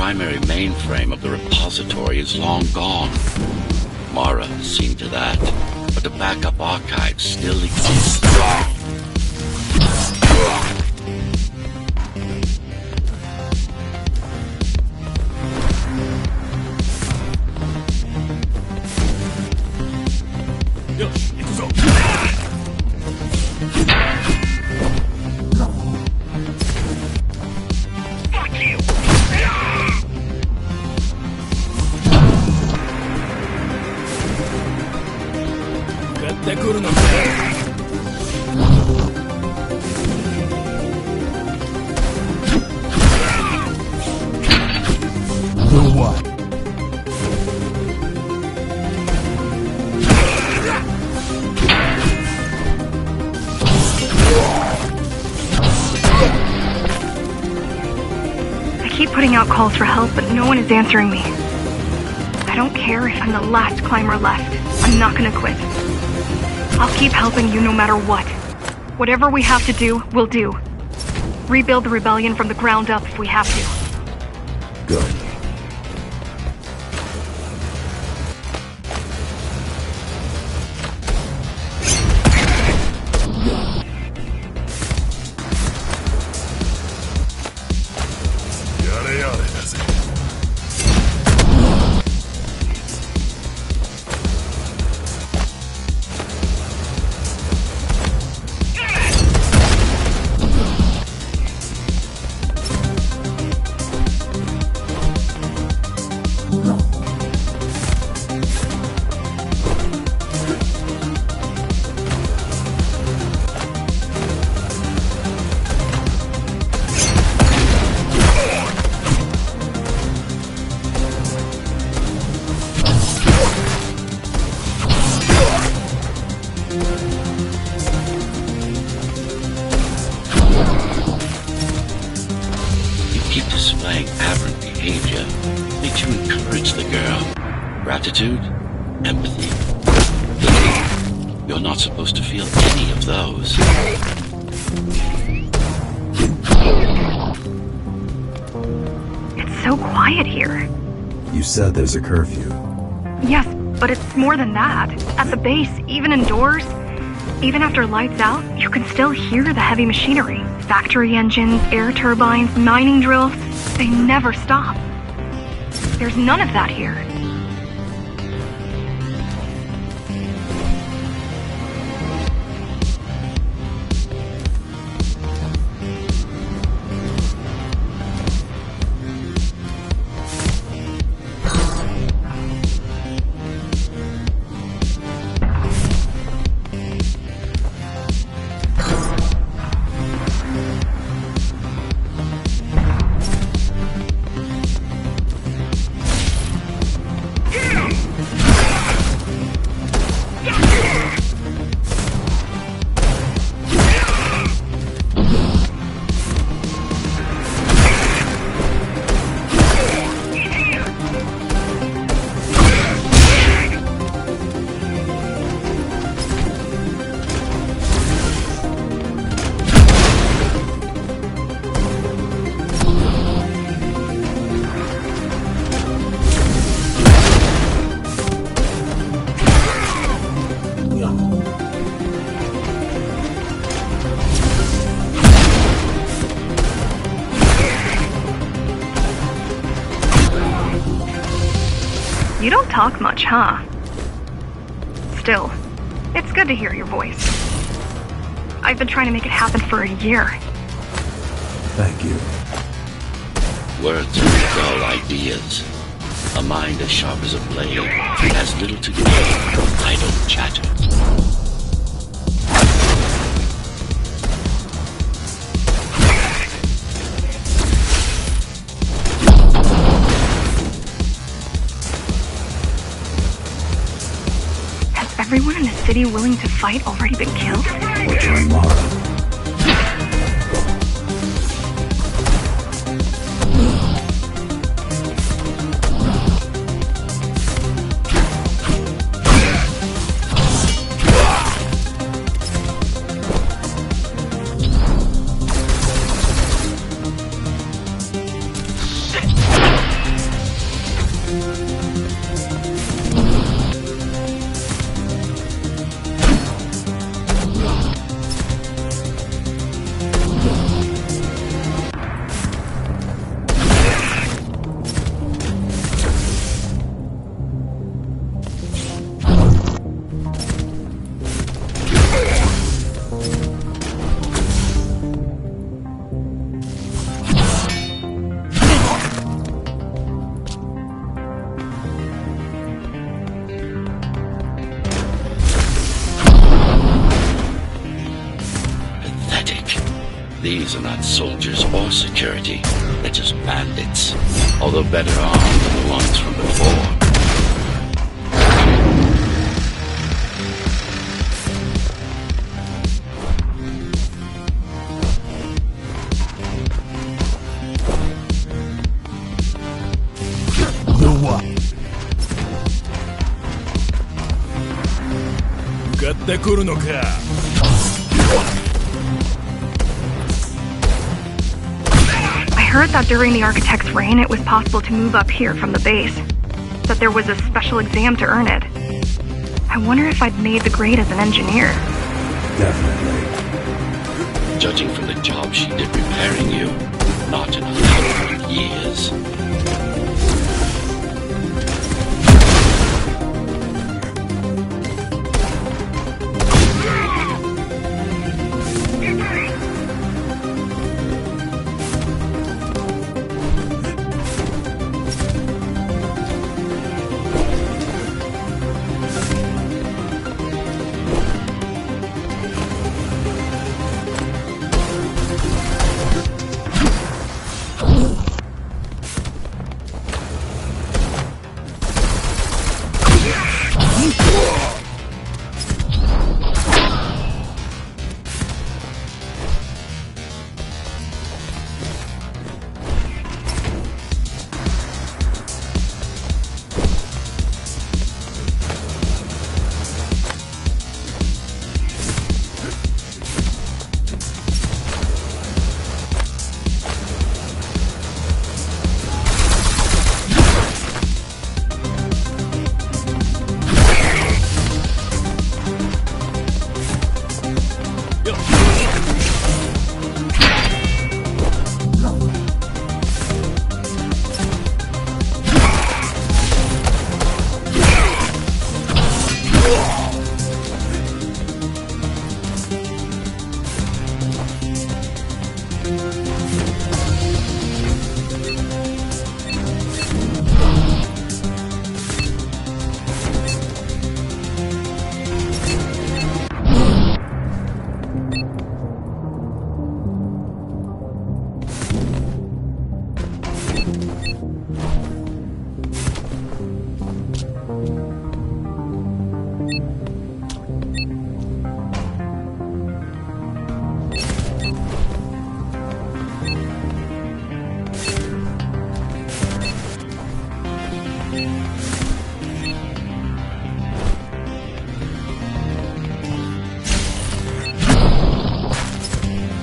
primary mainframe of the repository is long gone. Mara has seen to that, but the backup archive still exists. Out calls for help, but no one is answering me. I don't care if I'm the last climber left. I'm not gonna quit. I'll keep helping you no matter what. Whatever we have to do, we'll do. Rebuild the rebellion from the ground up if we have to. Good. Gratitude, empathy, pity. You're not supposed to feel any of those. It's so quiet here. You said there's a curfew. Yes, but it's more than that. At the base, even indoors, even after lights out, you can still hear the heavy machinery. Factory engines, air turbines, mining drills. They never stop. There's none of that here. You don't talk much, huh? Still, it's good to hear your voice. I've been trying to make it happen for a year. Thank you. Words are dull ideas. A mind as sharp as a blade has little to gain from idle chatter. Everyone in the city willing to fight already been killed? Or join Mara. These are not soldiers or security. They're just bandits, although better armed than the ones from before. The what? 向かってくるのか。I heard that during the Architect's reign, it was possible to move up here from the base. That there was a special exam to earn it. I wonder if I'd made the grade as an engineer. Definitely. Judging from the job she did repairing you, not in 100 years.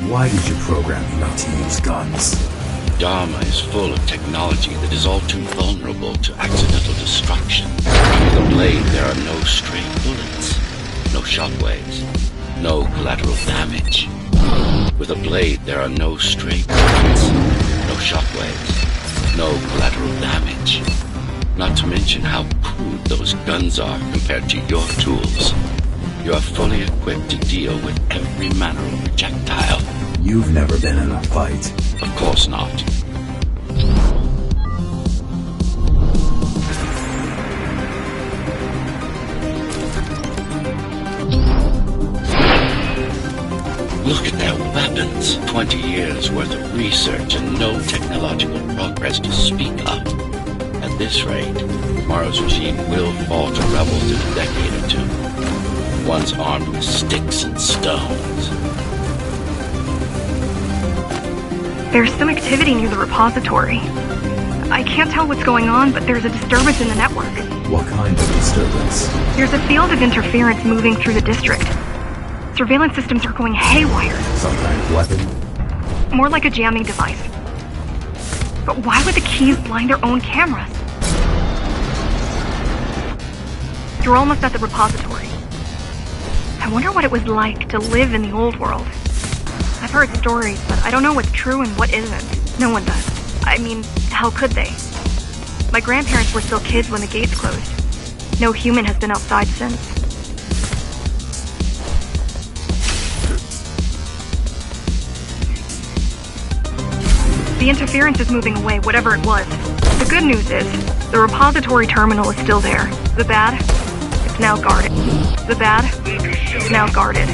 Why did you program me not to use guns? Dharma is full of technology that is all too vulnerable to accidental destruction. With a blade, there are no stray bullets, no shockwaves, no collateral damage. With a blade, there are no stray bullets, no shockwaves, no collateral damage. Not to mention how crude those guns are compared to your tools. You are fully equipped to deal with every manner of projectile. You've never been in a fight. Of course not. Look at their weapons. 20 years worth of research and no technological progress to speak of. At this rate, tomorrow's regime will fall to rebels in a decade or two. Ones armed with sticks and stones. There's some activity near the repository. I can't tell what's going on, but there's a disturbance in the network. What kind of disturbance? There's a field of interference moving through the district. Surveillance systems are going haywire. Some kind of weapon? More like a jamming device. But why would the keys blind their own cameras? You're almost at the repository. I wonder what it was like to live in the old world. I've heard stories, but I don't know what's true and what isn't. No one does. I mean, how could they? My grandparents were still kids when the gates closed. No human has been outside since. The interference is moving away, whatever it was. The good news is, the repository terminal is still there. The bad? It's now guarded. The bad? It's now guarded.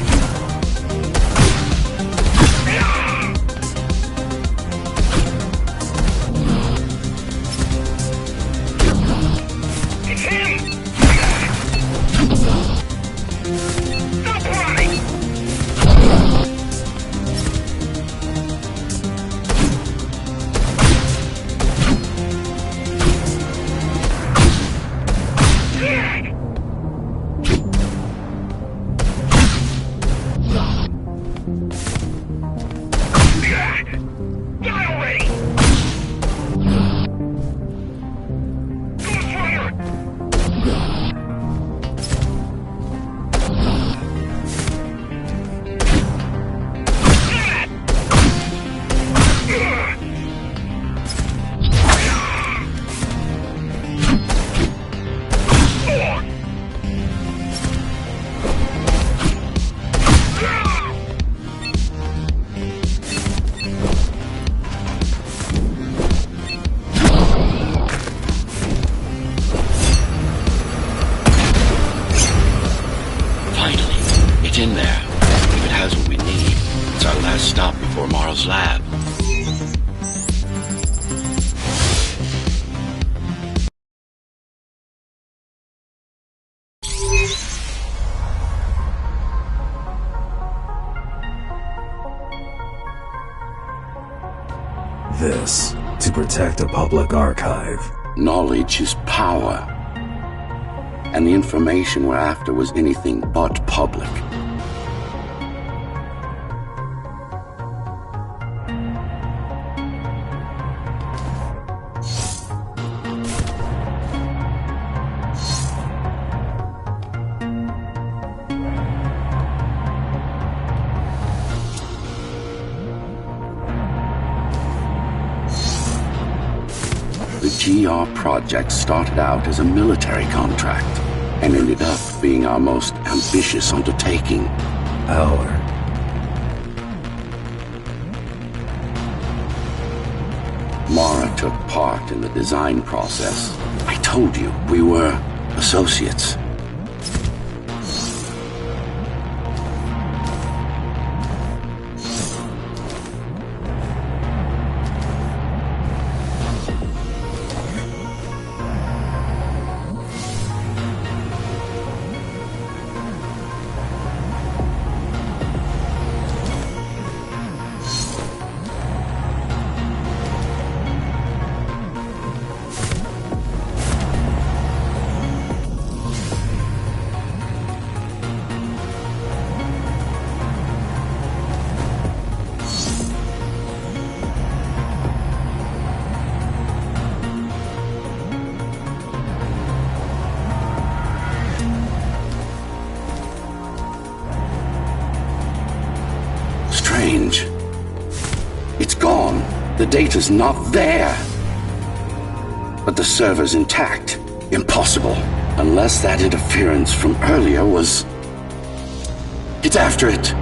Get in there. If it has what we need, it's our last stop before Morrow's lab. This, to protect a public archive. Knowledge is power. And the information we're after was anything but public. The GR project started out as a military contract and ended up being our most ambitious undertaking. Mara took part in the design process. I told you, we were associates. Strange. It's gone. The data's not there. But the server's intact. Impossible. Unless that interference from earlier was... It's after it.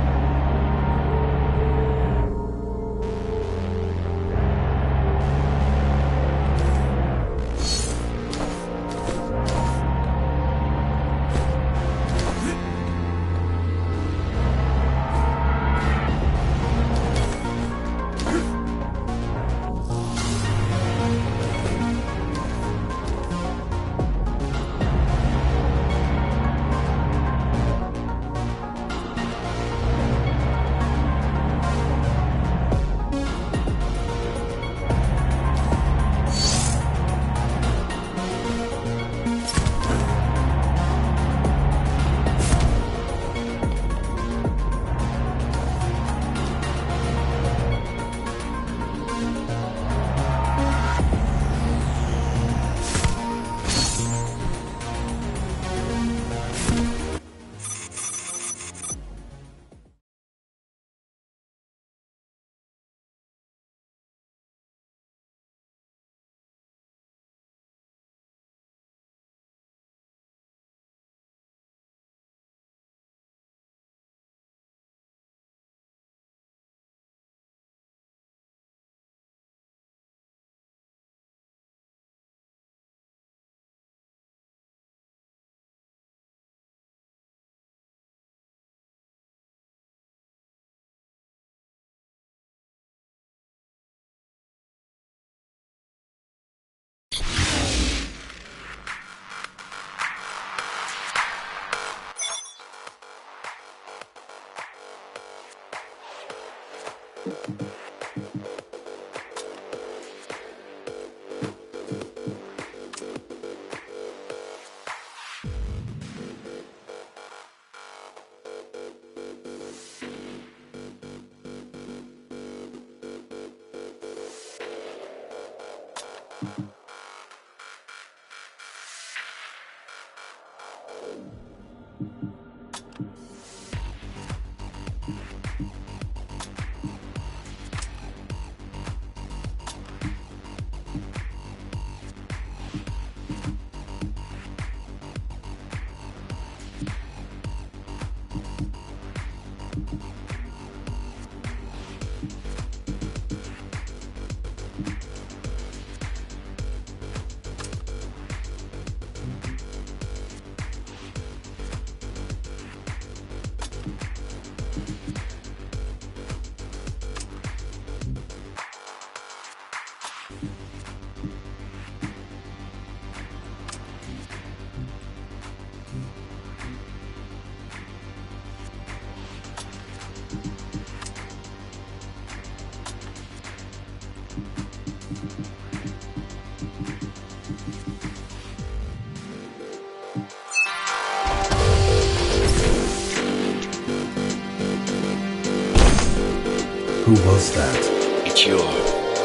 Who was that? It's your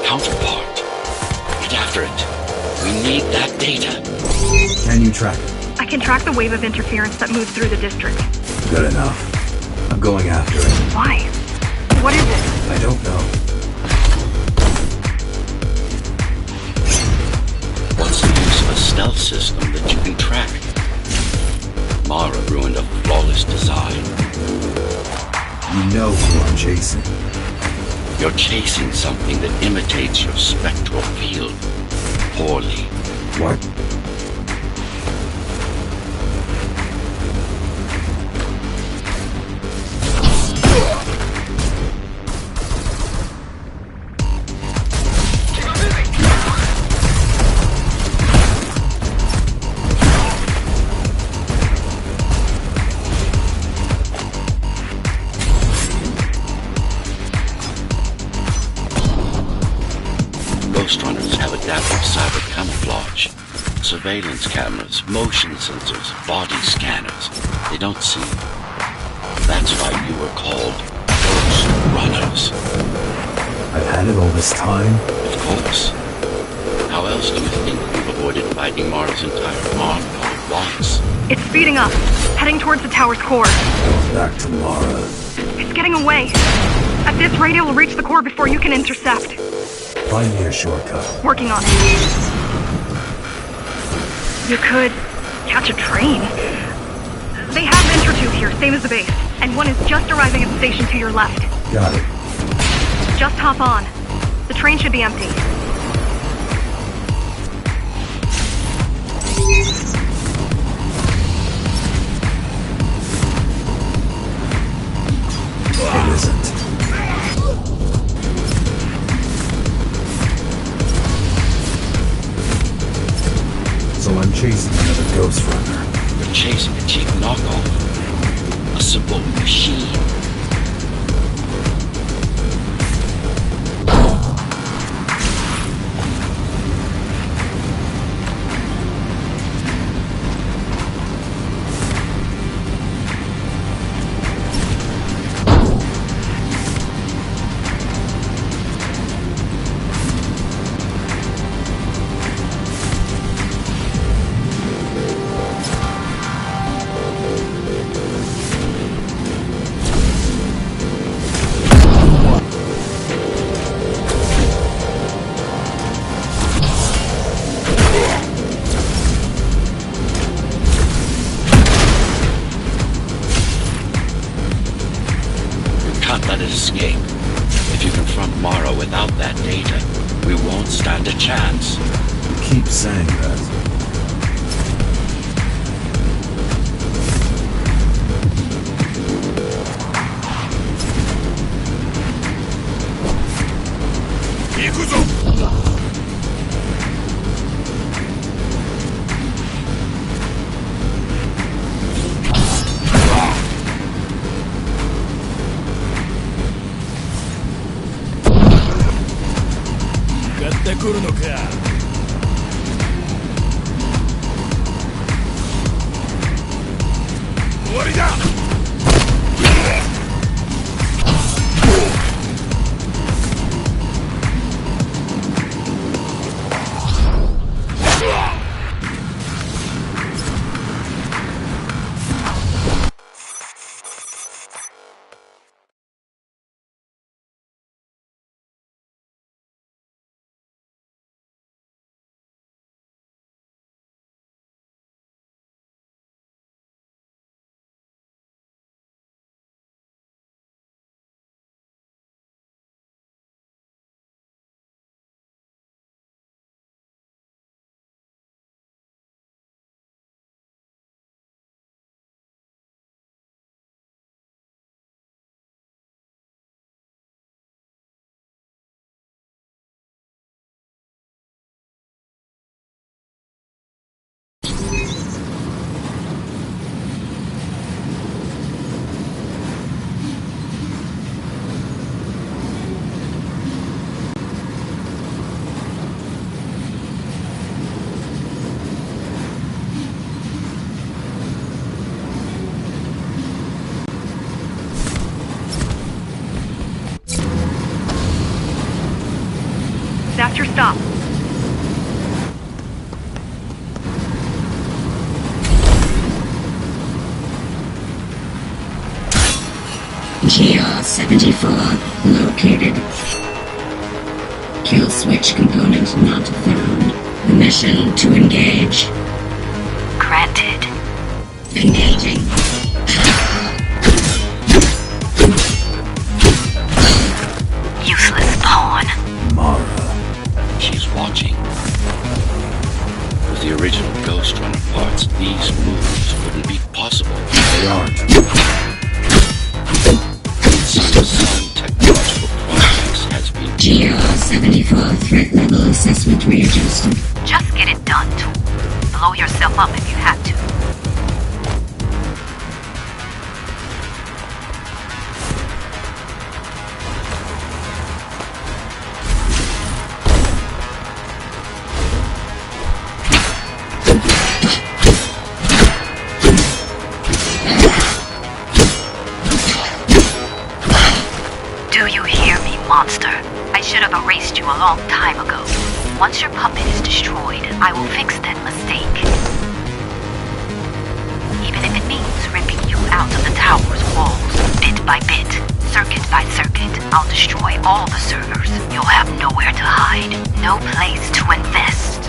counterpart. Get after it. We need that data. Can you track it? I can track the wave of interference that moves through the district. Good enough. I'm going after it. Why? What is it? I don't know. What's the use of a stealth system that you can track? Mara ruined a flawless design. You know who I'm chasing. You're chasing something that imitates your spectral field. Poorly. What? Ghostrunners have adaptive cyber camouflage. Surveillance cameras, motion sensors, body scanners. They don't see. That's why you were called Ghostrunners. I've had it all this time? Of course. How else do you think we've avoided fighting Mara's entire army all at once? It's speeding up, heading towards the tower's core. Going back to Mara. It's getting away. At this rate, it will reach the core before you can intercept. Find me a shortcut. Working on it. You could catch a train. They have Intertube here, same as the base. And one is just arriving at the station to your left. Got it. Just hop on. The train should be empty. It isn't. So I'm chasing another Ghostrunner. You're chasing a cheap knockoff. A simple machine. Can't let it escape. If you confront Mara without that data, we won't stand a chance. You keep saying that. GR-74 located. Kill switch component not found. Permission to engage. Granted. Engaging. Useless pawn. Mara. She's watching. With the original Ghostrunner parts, these moves wouldn't be possible. They aren't. It seems some technological progress has been... GR-74 threat level assessment readjusted. Just get it done, Tool. Blow yourself up if you have to. Do you hear me, monster? I should have erased you a long time ago. Once your puppet is destroyed, I will fix that mistake. Even if it means ripping you out of the tower's walls, bit by bit, circuit by circuit, I'll destroy all the servers. You'll have nowhere to hide, no place to invest.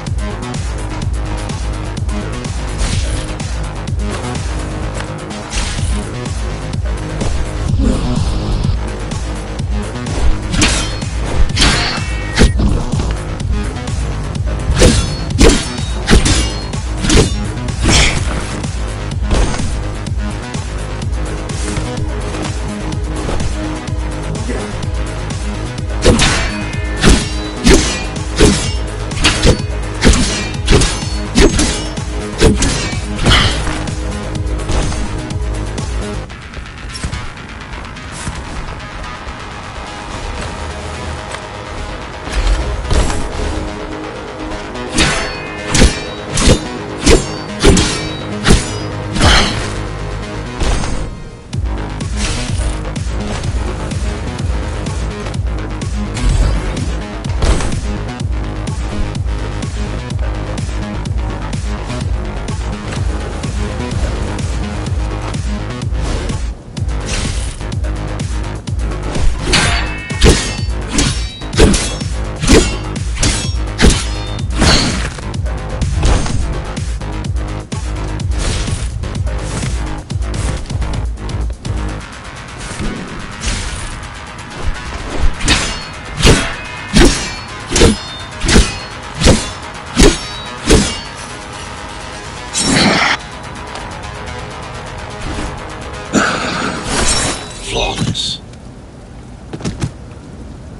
Flawless.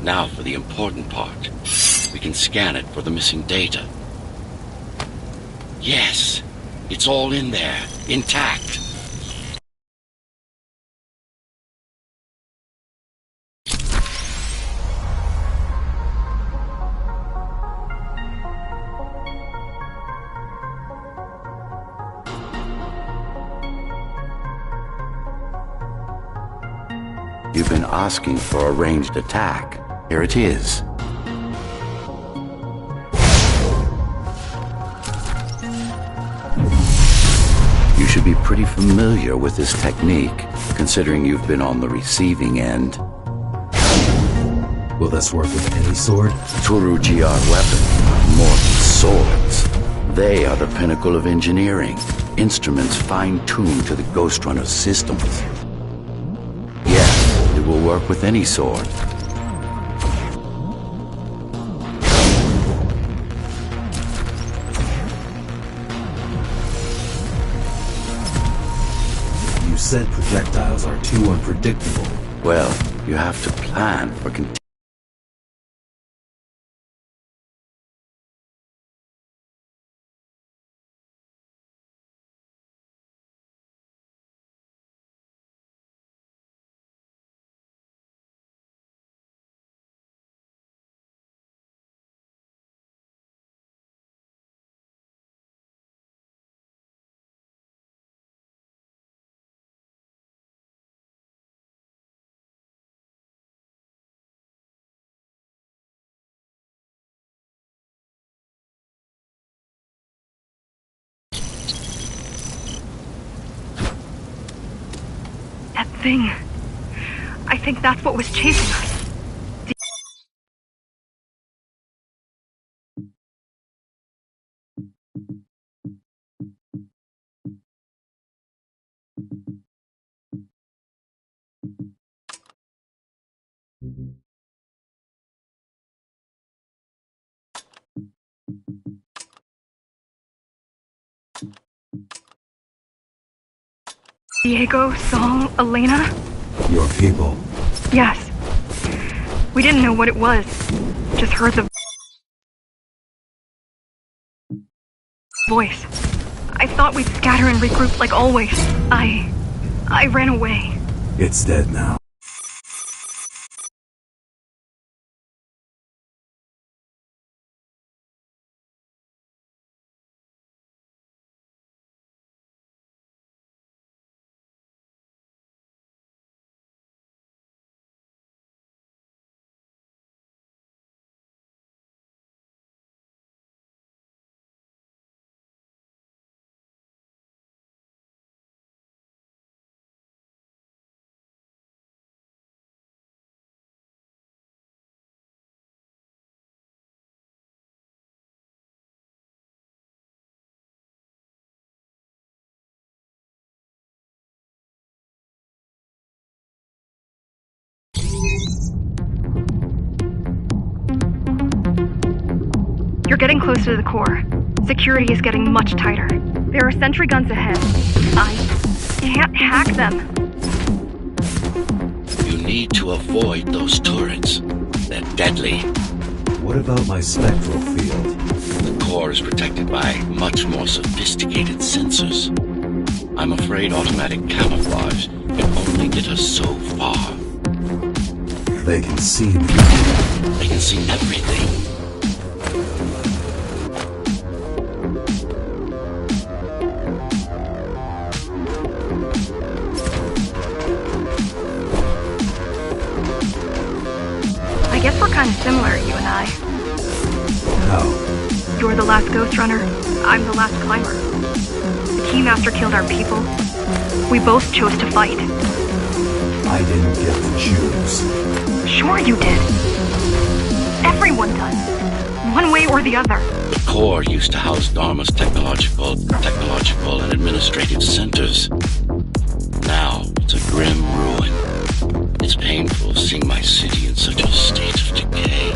Now for the important part. We can scan it for the missing data. Yes, it's all in there, intact. You've been asking for a ranged attack. Here it is. You should be pretty familiar with this technique, considering you've been on the receiving end. Will this work with any sword? Turu GR weapons are more than swords. They are the pinnacle of engineering, instruments fine-tuned to the Ghostrunner systems. Yes, it will work with any sword. You said projectiles are too unpredictable. Well, you have to plan for That thing. I think that's what was chasing us. Diego, Saul, Elena? Your people. Yes. We didn't know what it was. Just heard the voice. I thought we'd scatter and regroup like always. I ran away. It's dead now. You're getting close to the core. Security is getting much tighter. There are sentry guns ahead. I can't hack them. You need to avoid those turrets. They're deadly. What about my spectral field? The core is protected by much more sophisticated sensors. I'm afraid automatic camouflage can only get us so far. They can see me. They can see everything. I guess we're kind of similar, you and I. How? You're the last Ghostrunner. I'm the last climber. The Keymaster killed our people. We both chose to fight. I didn't get to choose. Sure you did. Everyone does. One way or the other. The core used to house Dharma's technological and administrative centers. Now it's a grim ruin. It's painful seeing my city in such a state of decay.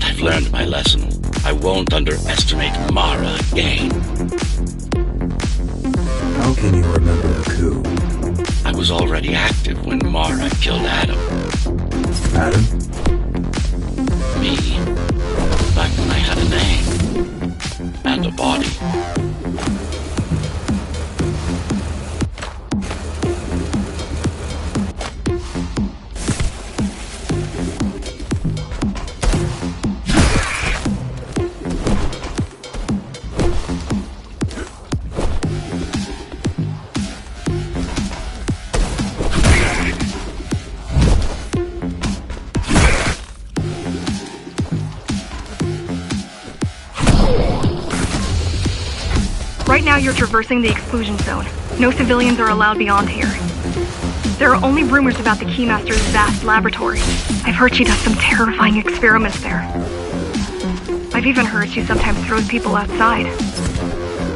I've learned my lesson. I won't underestimate Mara again. How can you remember the coup? I was already active when Mara killed Adam. Adam? Me. Back when I had a name. And a body. Right now you're traversing the exclusion zone. No civilians are allowed beyond here. There are only rumors about the Keymaster's vast laboratory. I've heard she does some terrifying experiments there. I've even heard she sometimes throws people outside.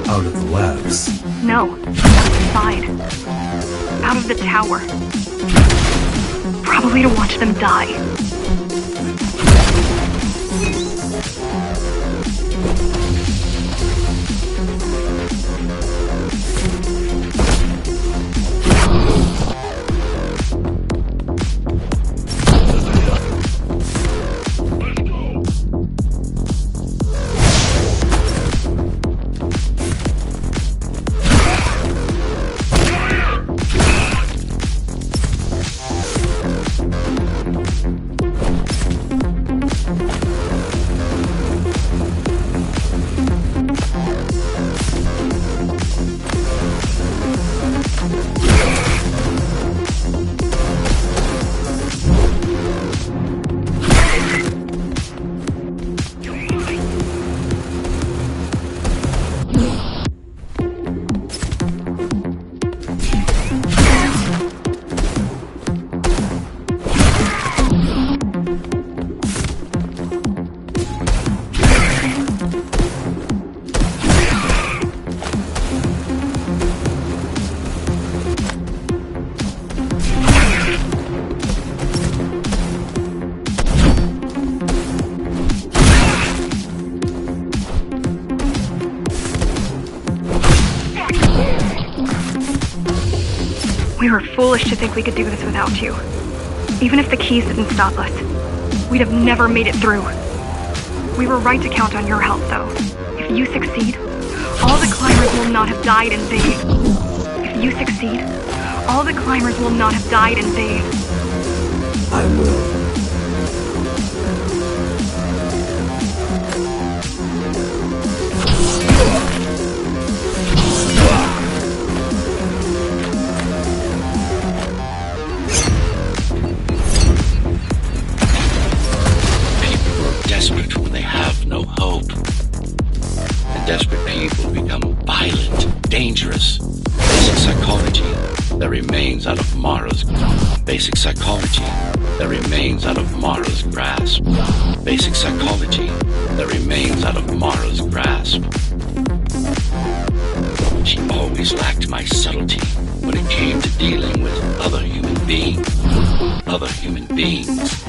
Out of the labs. No, outside. Out of the tower. Probably to watch them die. We were foolish to think we could do this without you. Even if the keys didn't stop us, we'd have never made it through. We were right to count on your help, though. If you succeed, all the climbers will not have died in vain. If you succeed, all the climbers will not have died in vain. I will. Desperate when they have no hope. And desperate people become violent, dangerous. Basic psychology that remains out of Mara's basic psychology that remains out of Mara's grasp. Basic psychology that remains out of Mara's grasp. She always lacked my subtlety when it came to dealing with other human beings. Other human beings.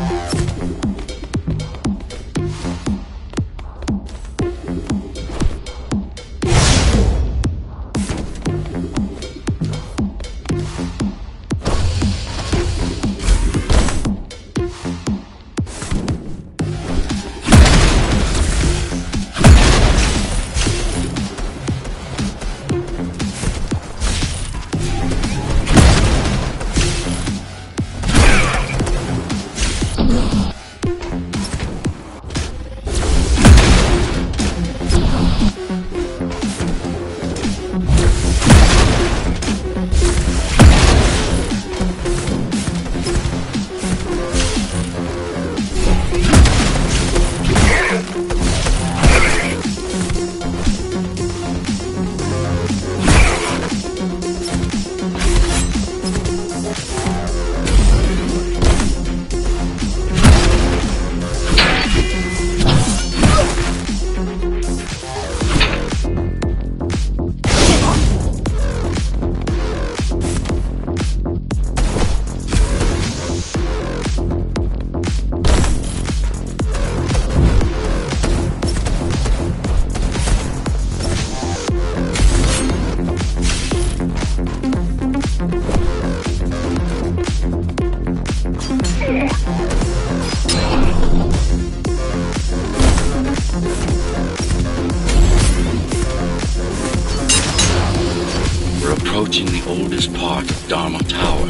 Approaching the oldest part of Dharma Tower.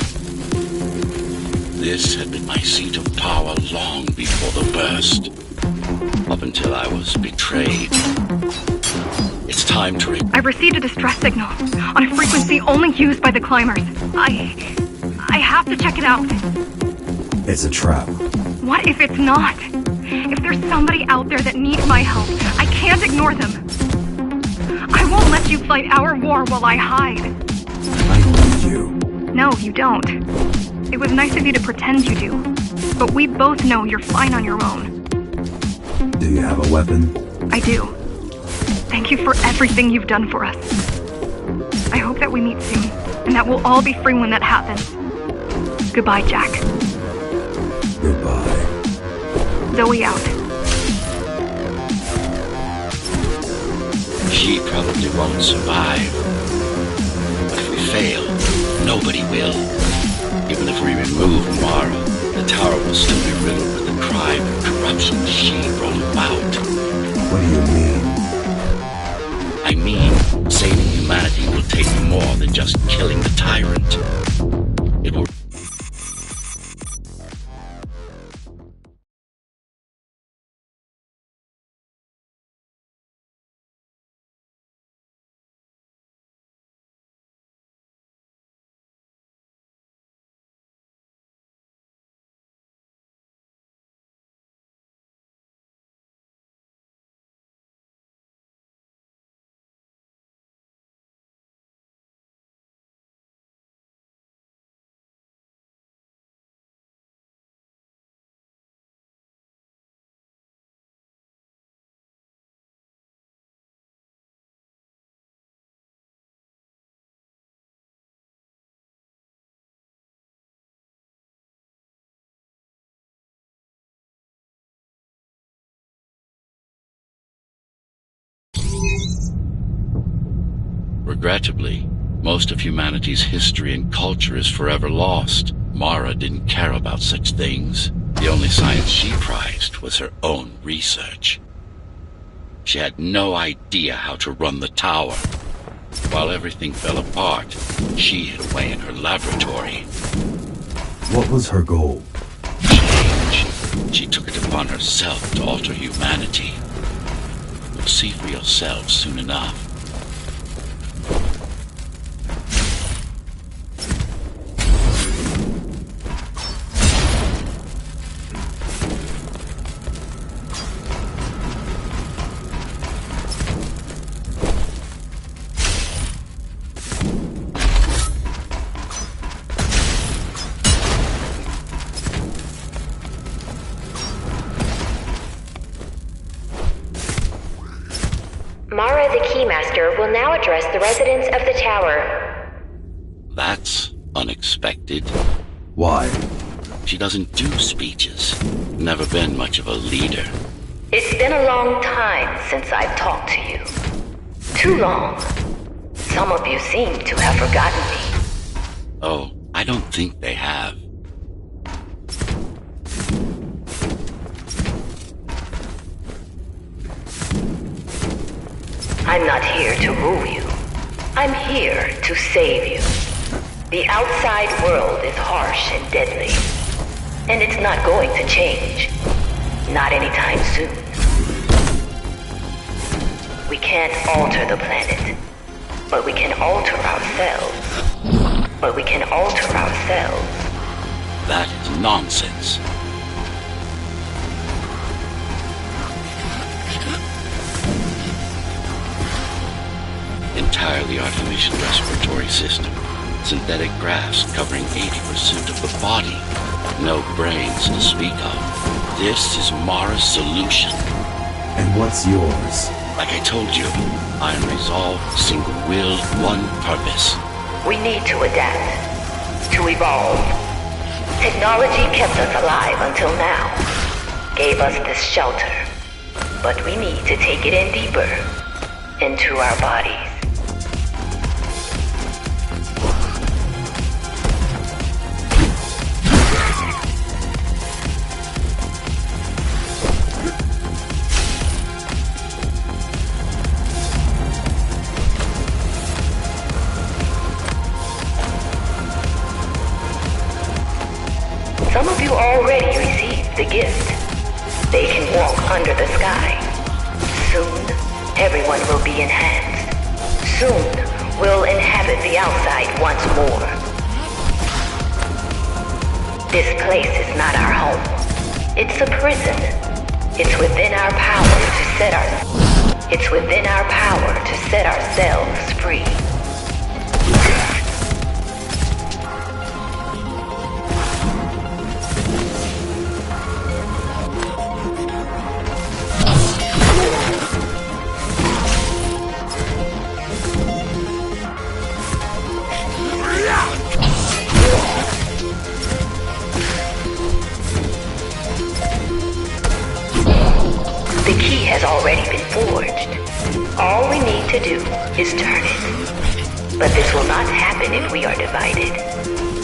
This had been my seat of power long before the burst, up until I was betrayed. It's time to I received a distress signal on a frequency only used by the climbers. I have to check it out. It's a trap. What if it's not? If there's somebody out there that needs my help, I can't ignore them. I won't let you fight our war while I hide. I need you. No, you don't. It was nice of you to pretend you do. But we both know you're fine on your own. Do you have a weapon? I do. Thank you for everything you've done for us. I hope that we meet soon, and that we'll all be free when that happens. Goodbye, Jack. Goodbye. Zoe out. She probably won't survive. But if we fail, nobody will. Even if we remove Mara, the tower will still be riddled with the crime and corruption she brought about. What do you mean? I mean, saving humanity will take more than just killing the tyrant. It will... Regrettably, Most of humanity's history and culture is forever lost. Mara didn't care about such things. The only science she prized was her own research. She had no idea how to run the tower. While everything fell apart, she hid away in her laboratory. What was her goal? Change. She took it upon herself to alter humanity. You'll see for yourselves soon enough. Mara the Keymaster will now address the residents of the tower. That's unexpected. Why? She doesn't do speeches. Never been much of a leader. It's been a long time since I've talked to you. Too long. Some of you seem to have forgotten me. Oh, I don't think they have. I'm not here to rule you. I'm here to save you. The outside world is harsh and deadly. And it's not going to change. Not anytime soon. We can't alter the planet. But we can alter ourselves. But we can alter ourselves. That is nonsense. Entirely artificial respiratory system. Synthetic grafts covering 80% of the body. No brains to speak of. This is Mara's solution. And what's yours? Like I told you, I am resolved, single-willed, one purpose. We need to adapt. To evolve. Technology kept us alive until now. Gave us this shelter. But we need to take it in deeper. Into our bodies. Some of you already received the gift. They can walk under the sky. Soon, everyone will be enhanced. Soon, we'll inhabit the outside once more. This place is not our home. It's a prison. It's within our power to set ourselves free. The key has already been forged. All we need to do is turn it. But this will not happen if we are divided.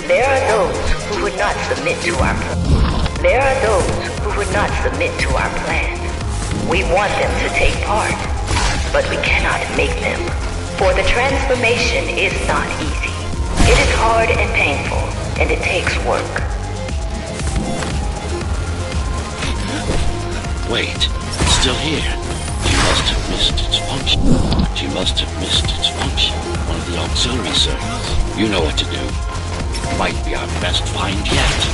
There are those who would not submit to our plan. We want them to take part, but we cannot make them. For the transformation is not easy. It is hard and painful, and it takes work. Wait, it's still here. She must have missed its function. One of the auxiliary circuits. You know what to do. Might be our best find yet.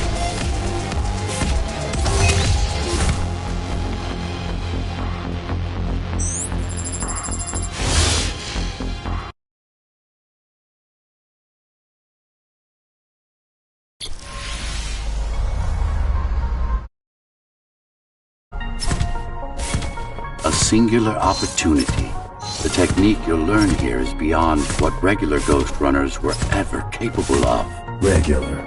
A singular opportunity. The technique you'll learn here is beyond what regular Ghostrunners were ever capable of. Regular.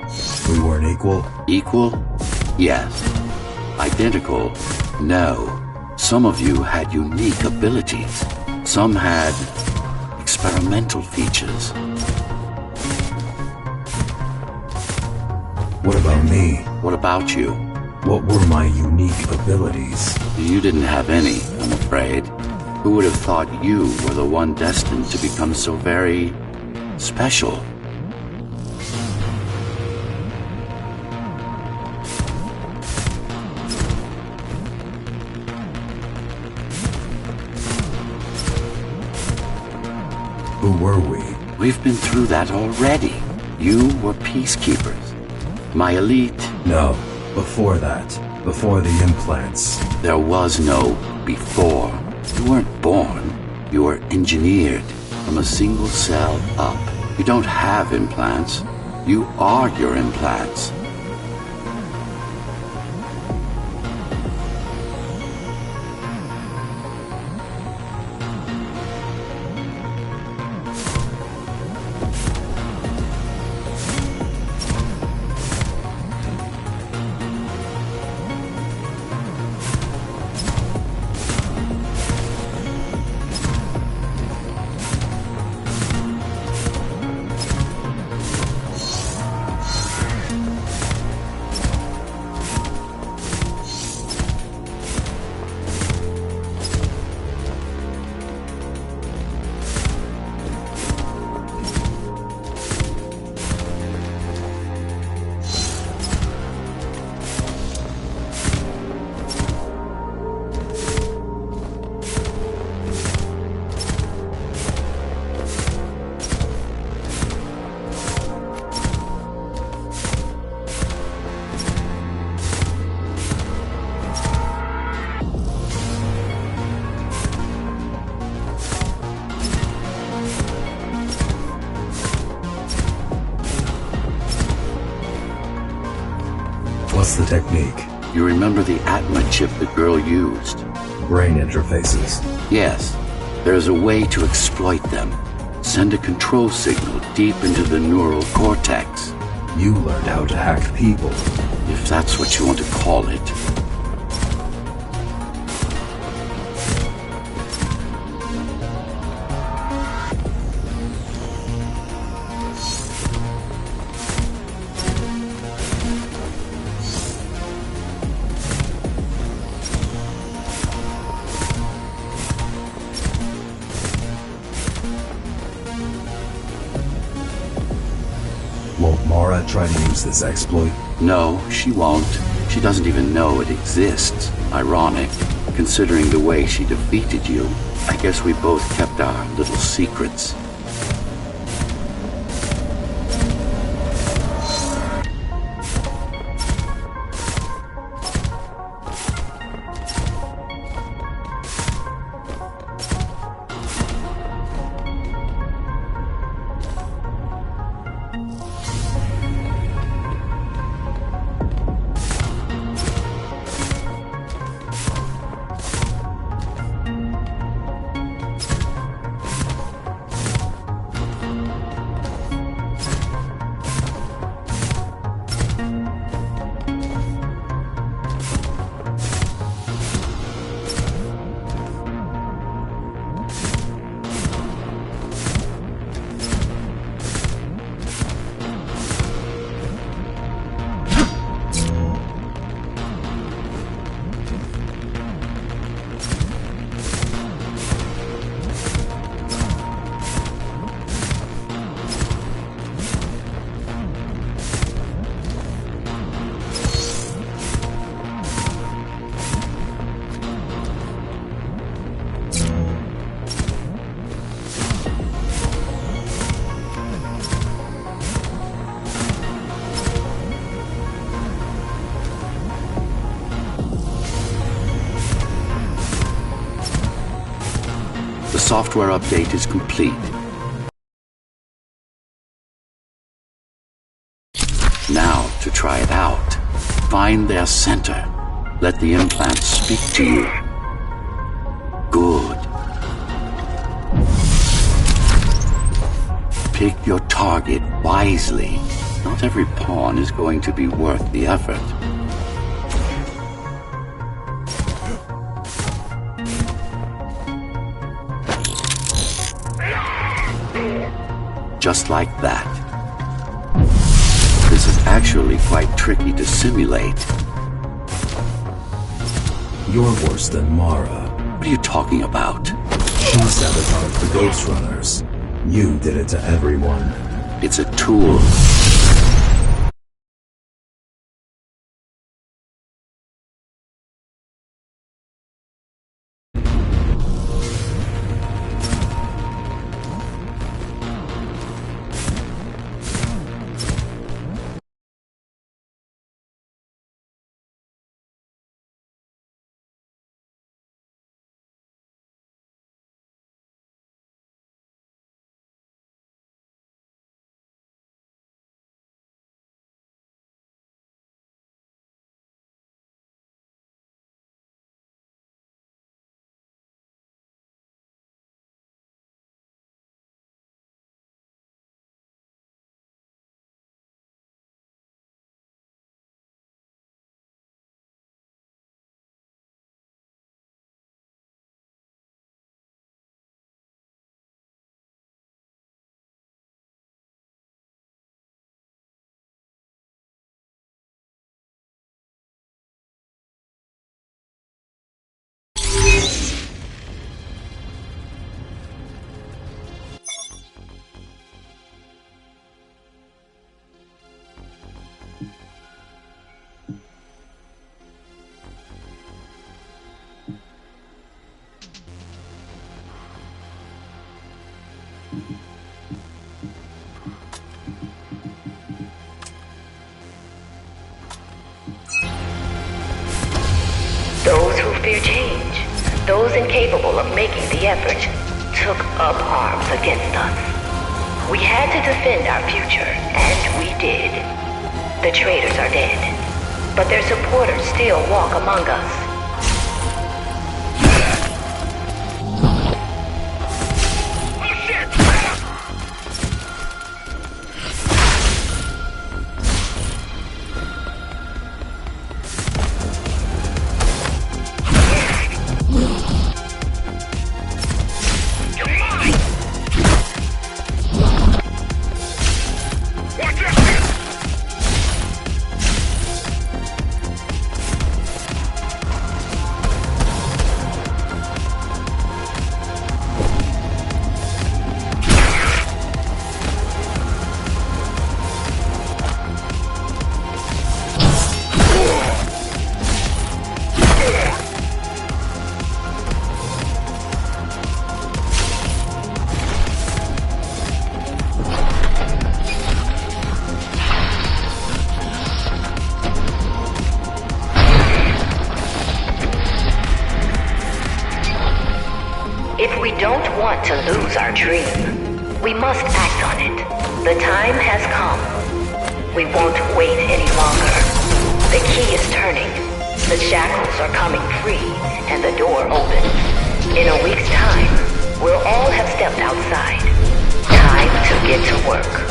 We weren't equal? Equal? Yes. Identical? No. Some of you had unique abilities. Some had experimental features. What about me? What about you? What were my unique abilities? You didn't have any, I'm afraid. Who would have thought you were the one destined to become so very special? Who were we? We've been through that already. You were peacekeepers. My elite. No, before that. Before the implants. There was no before. You weren't born. You were engineered from a single cell up. You don't have implants. You are your implants. What's the technique? You remember the Atma chip the girl used? Brain interfaces. Yes. There's a way to exploit them. Send a control signal deep into the neural cortex. You learned how to hack people. If that's what you want to call it. Won't Mara try to use this exploit? No, she won't. She doesn't even know it exists. Ironic, considering the way she defeated you. I guess we both kept our little secrets. The software update is complete. Now to try it out. Find their center. Let the implants speak to you. Good. Pick your target wisely. Not every pawn is going to be worth the effort. Just like that. This is actually quite tricky to simulate. You're worse than Mara. What are you talking about? She sabotaged the Ghostrunners. You did it to everyone. It's a tool. Those who fear change, those incapable of making the effort, took up arms against us. We had to defend our future, and we did. The traitors are dead, but their supporters still walk among us. If we don't want to lose our dream, we must act on it. The time has come. We won't wait any longer. The key is turning. The shackles are coming free, and the door opens. In a week's time, we'll all have stepped outside. Time to get to work.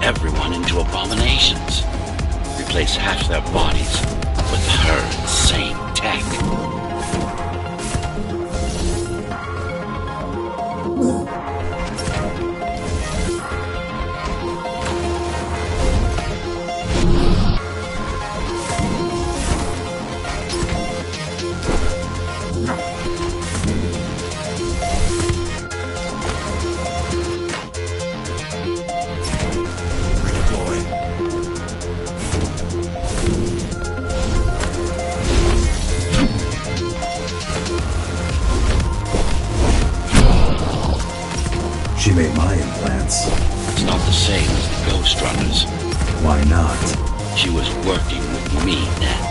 everyone into abominations. Replace half their bodies with her insane tech. She made my implants. It's not the same as the Ghostrunners. Why not? She was working with me then.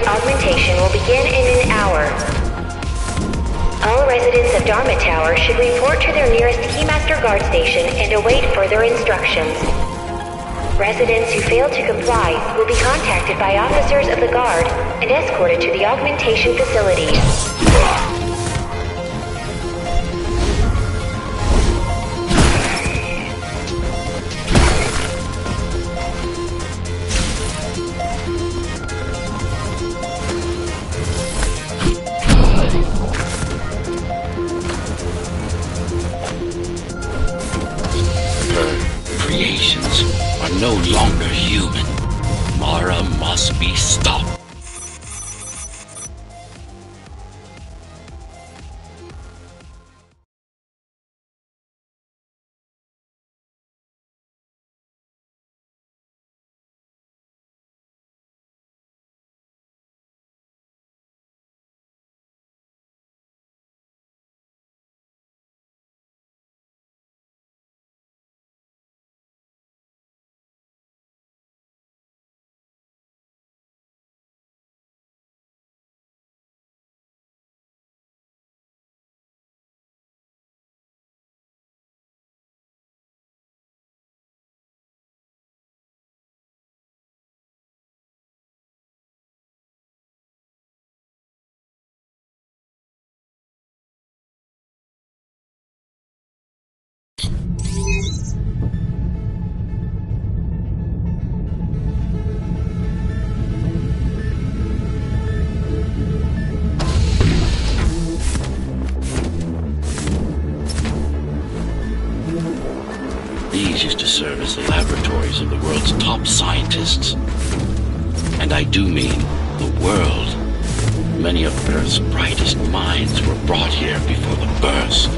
Augmentation will begin in an hour. All residents of Dharma Tower should report to their nearest Keymaster Guard Station and await further instructions. Residents who fail to comply will be contacted by officers of the Guard and escorted to the augmentation facilities. Creations are no longer human. Mara must be stopped. These used to serve as the laboratories of the world's top scientists. And I do mean the world. Many of Earth's brightest minds were brought here before the burst.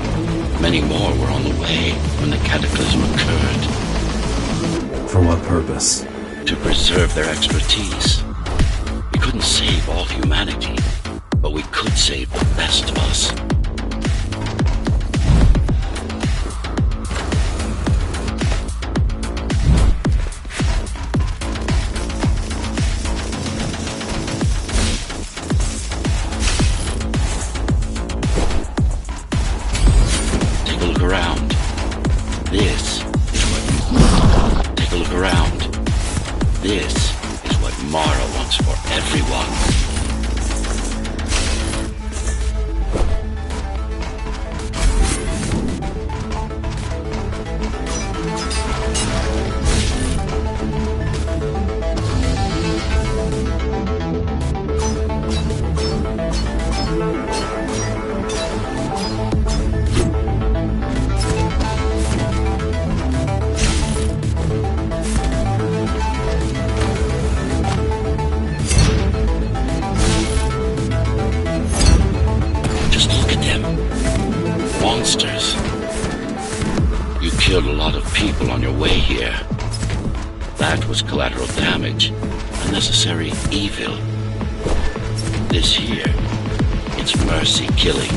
Many more were on the way when the cataclysm occurred. For what purpose? To preserve their expertise. We couldn't save all humanity, but we could save the best of us. Take a look around. This is what... Take a look around. This is what Mara wants for everyone. Just look at them. Monsters. You killed a lot of people on your way here. That was collateral damage. Unnecessary evil. This here, it's mercy killing.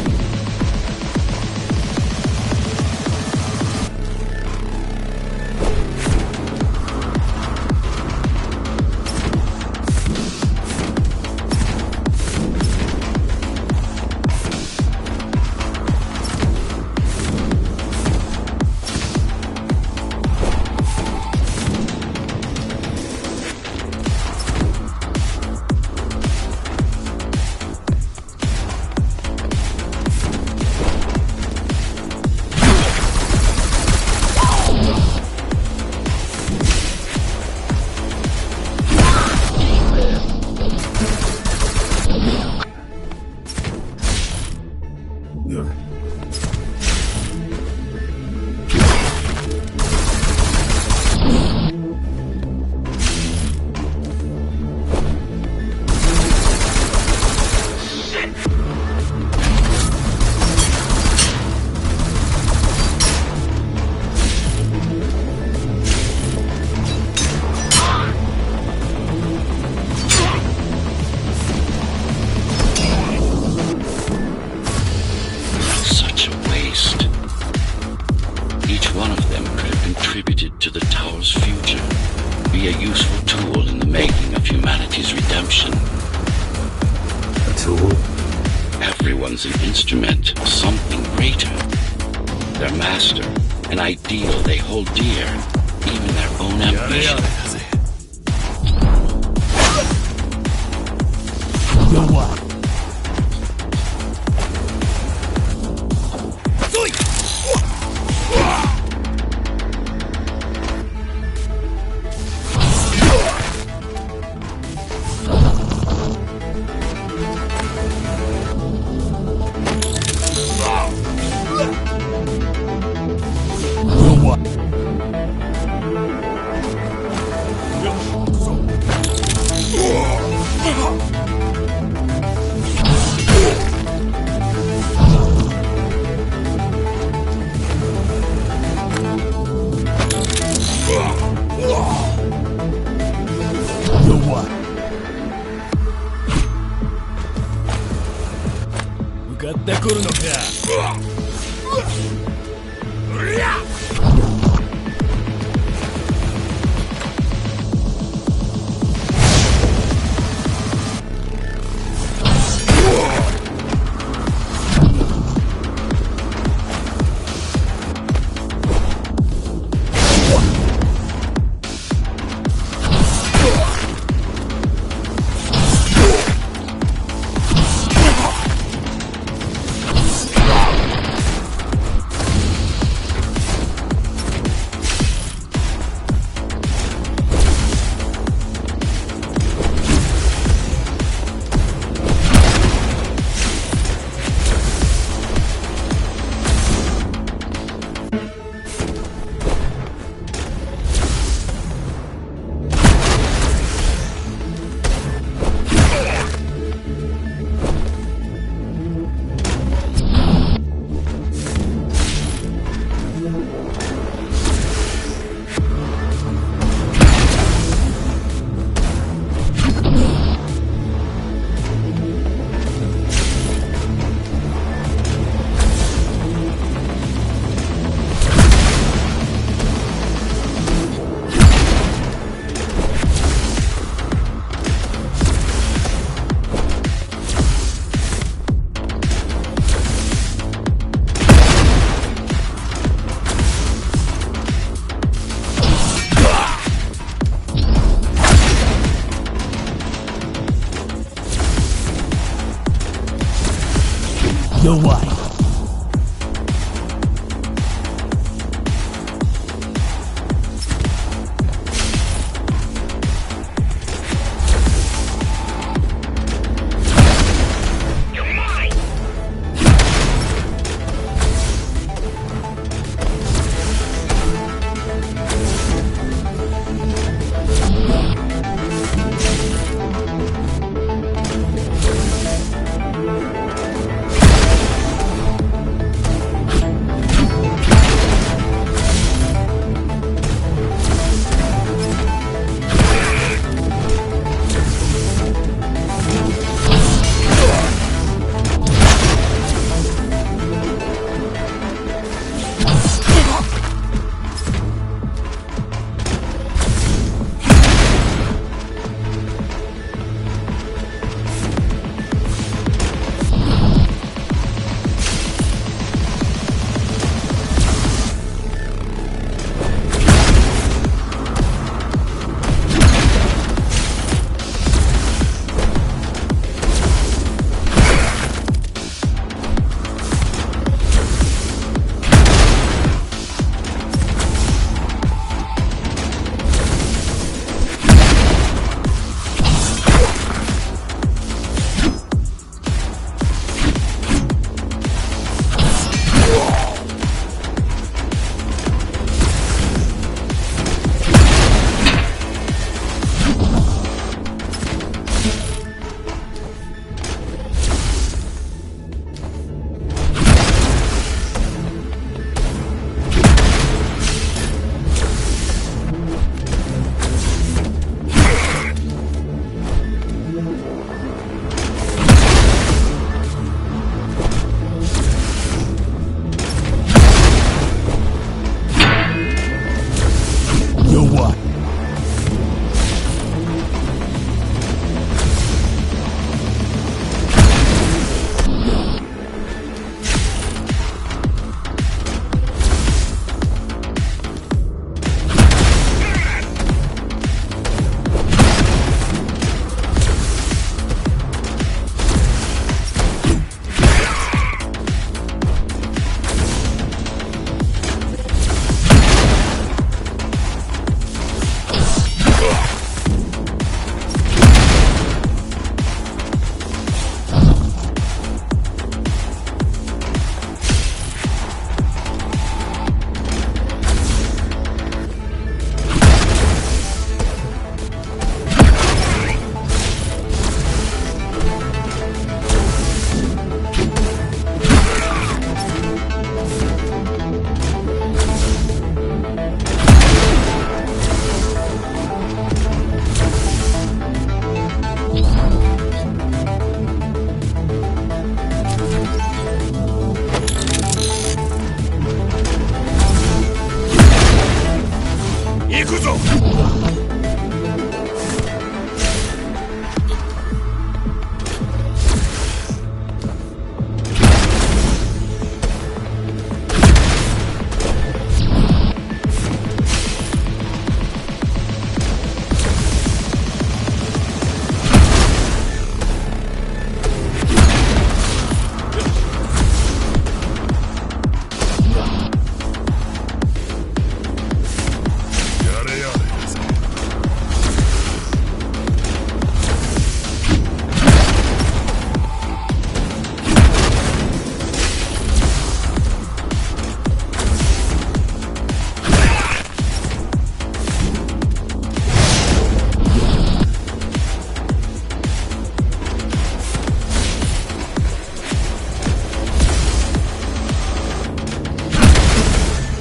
Such a waste. Each one of them could have contributed to the tower's future, be a useful tool in the making of humanity's redemption. A tool? Everyone's an instrument of something greater. Their master, an ideal they hold dear, even their own ambition.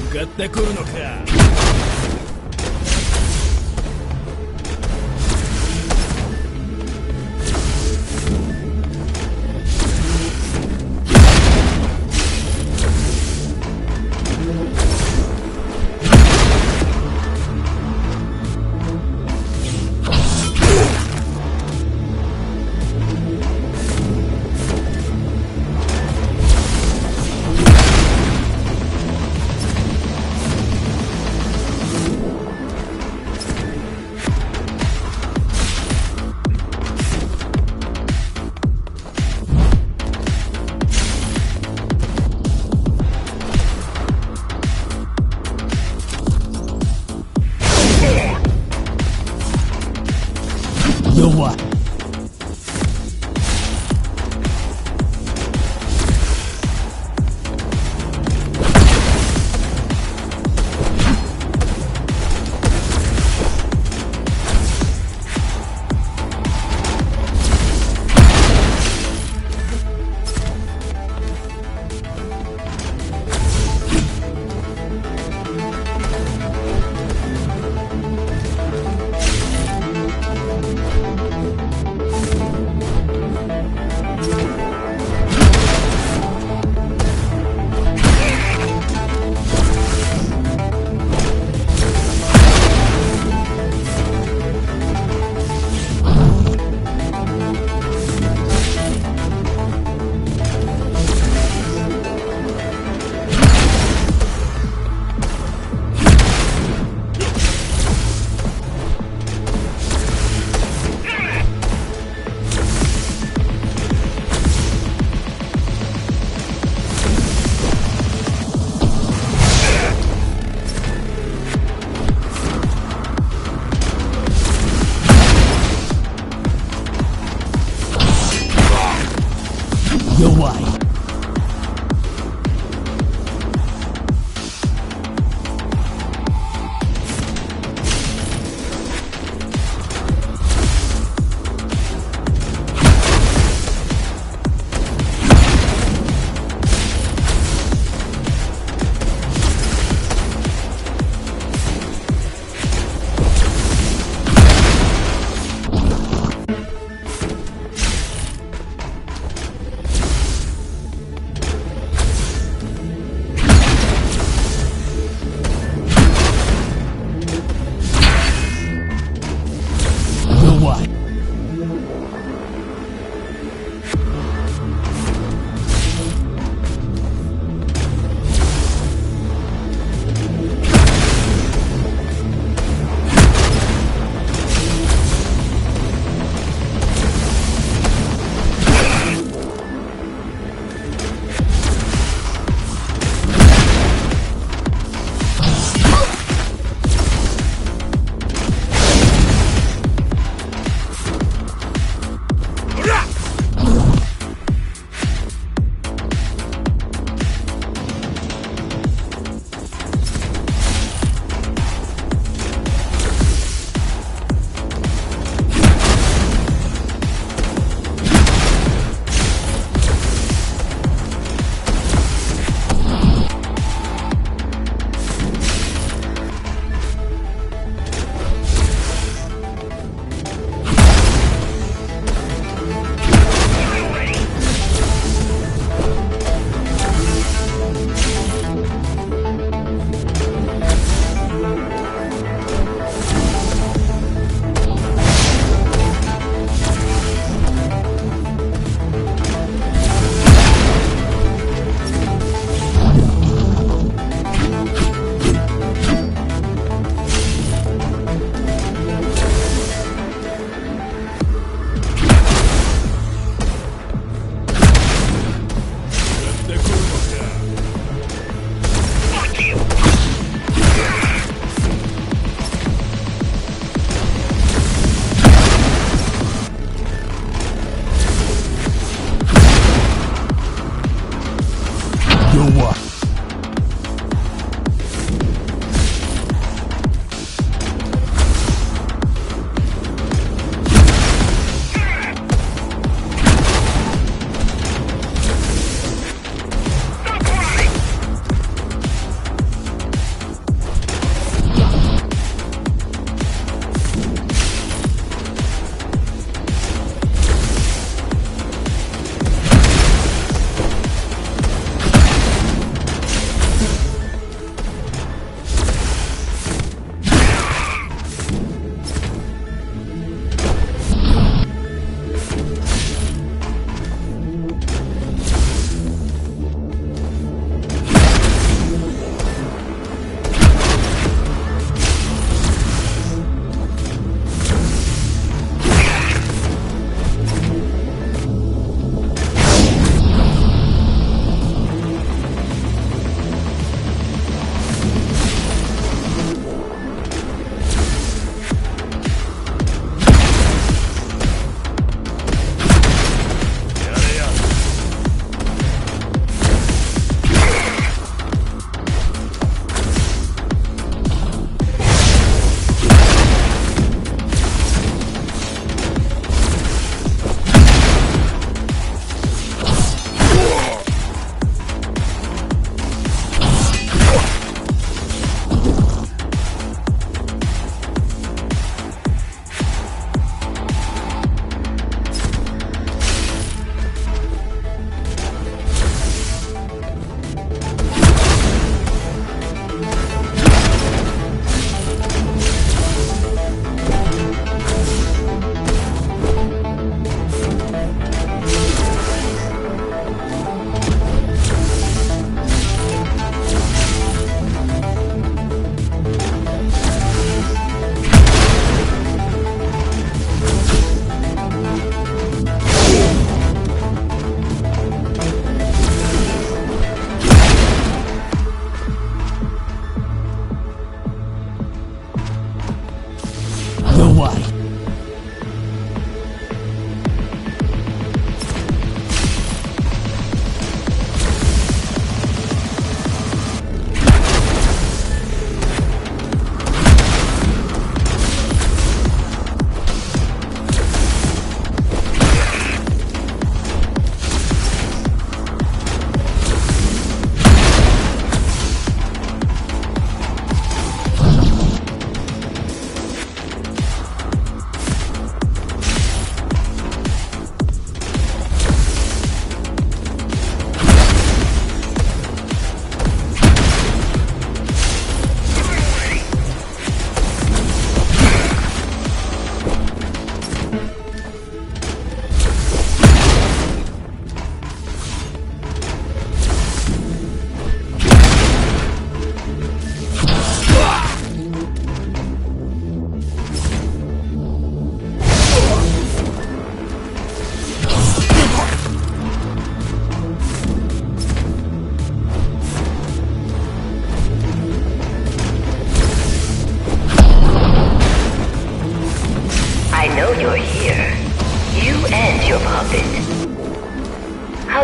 かってくるのか。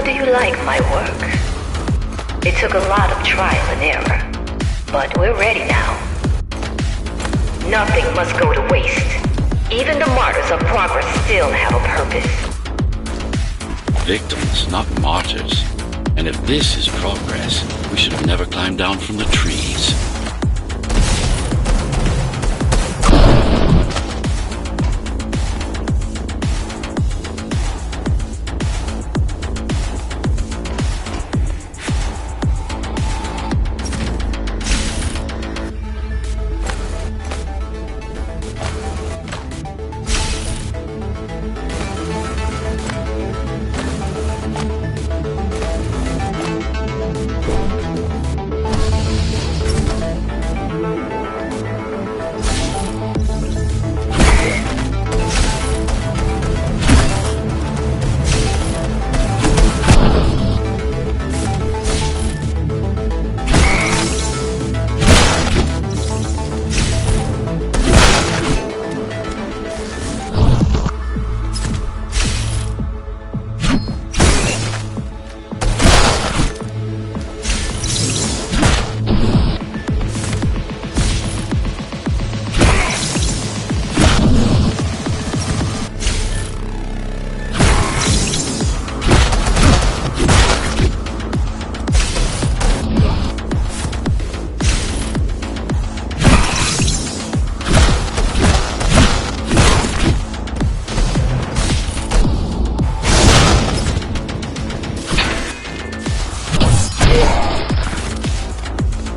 do you like my work? It took a lot of trial and error, but we're ready now. Nothing must go to waste. Even the martyrs of progress still have a purpose. Victims, not martyrs. And if this is progress, we should have never climbed down from the trees.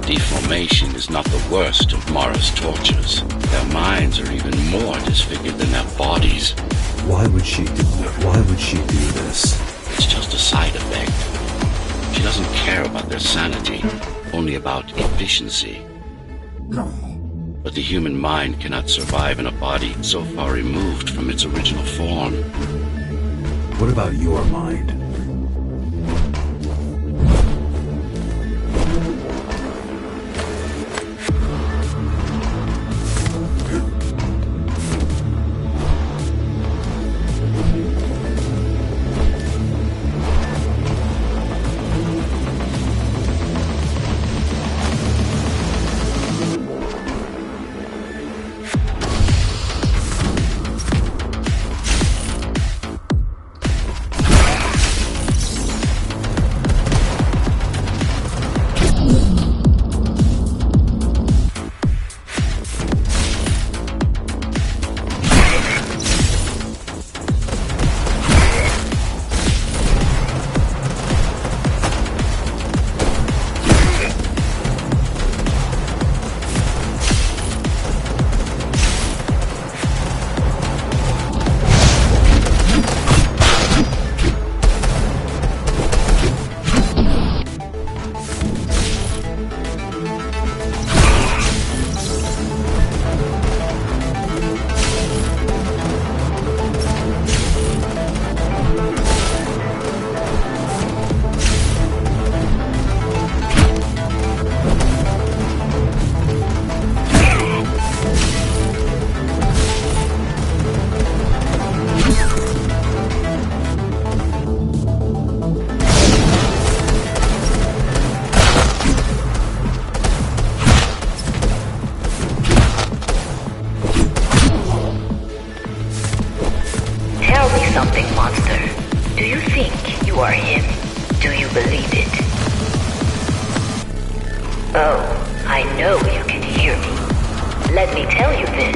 Deformation is not the worst of Mara's tortures. Their minds are even more disfigured than their bodies. Why would she do this? It's just a side effect. She doesn't care about their sanity, only about efficiency. But the human mind cannot survive in a body so far removed from its original form. What about your mind? Something, monster. Do you think you are him? Do you believe it? Oh, I know you can hear me. Let me tell you then,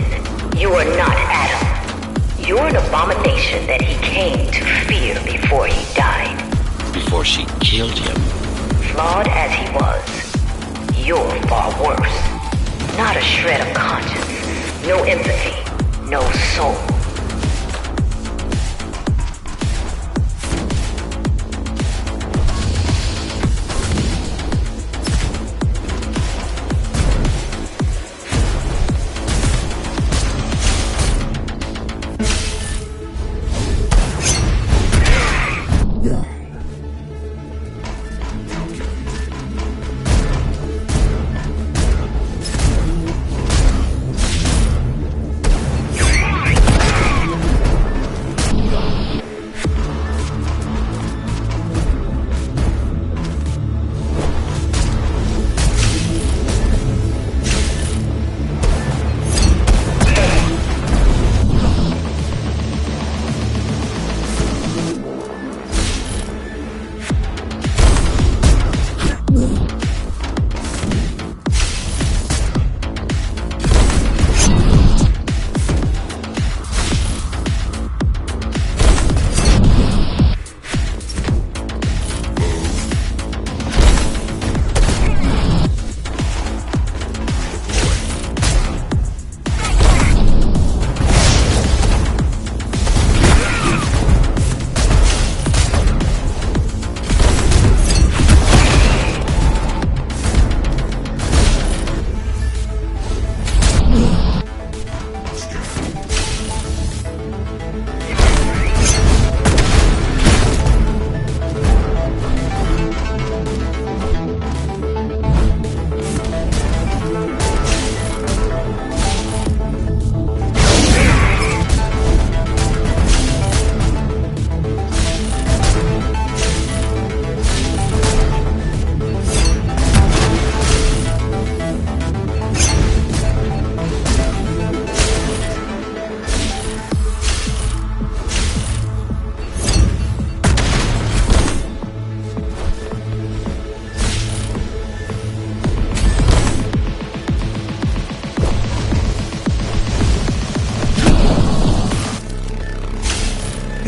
you are not Adam. You're an abomination that he came to fear before he died. Before she killed him. Flawed as he was, you're far worse. Not a shred of conscience, no empathy, no soul.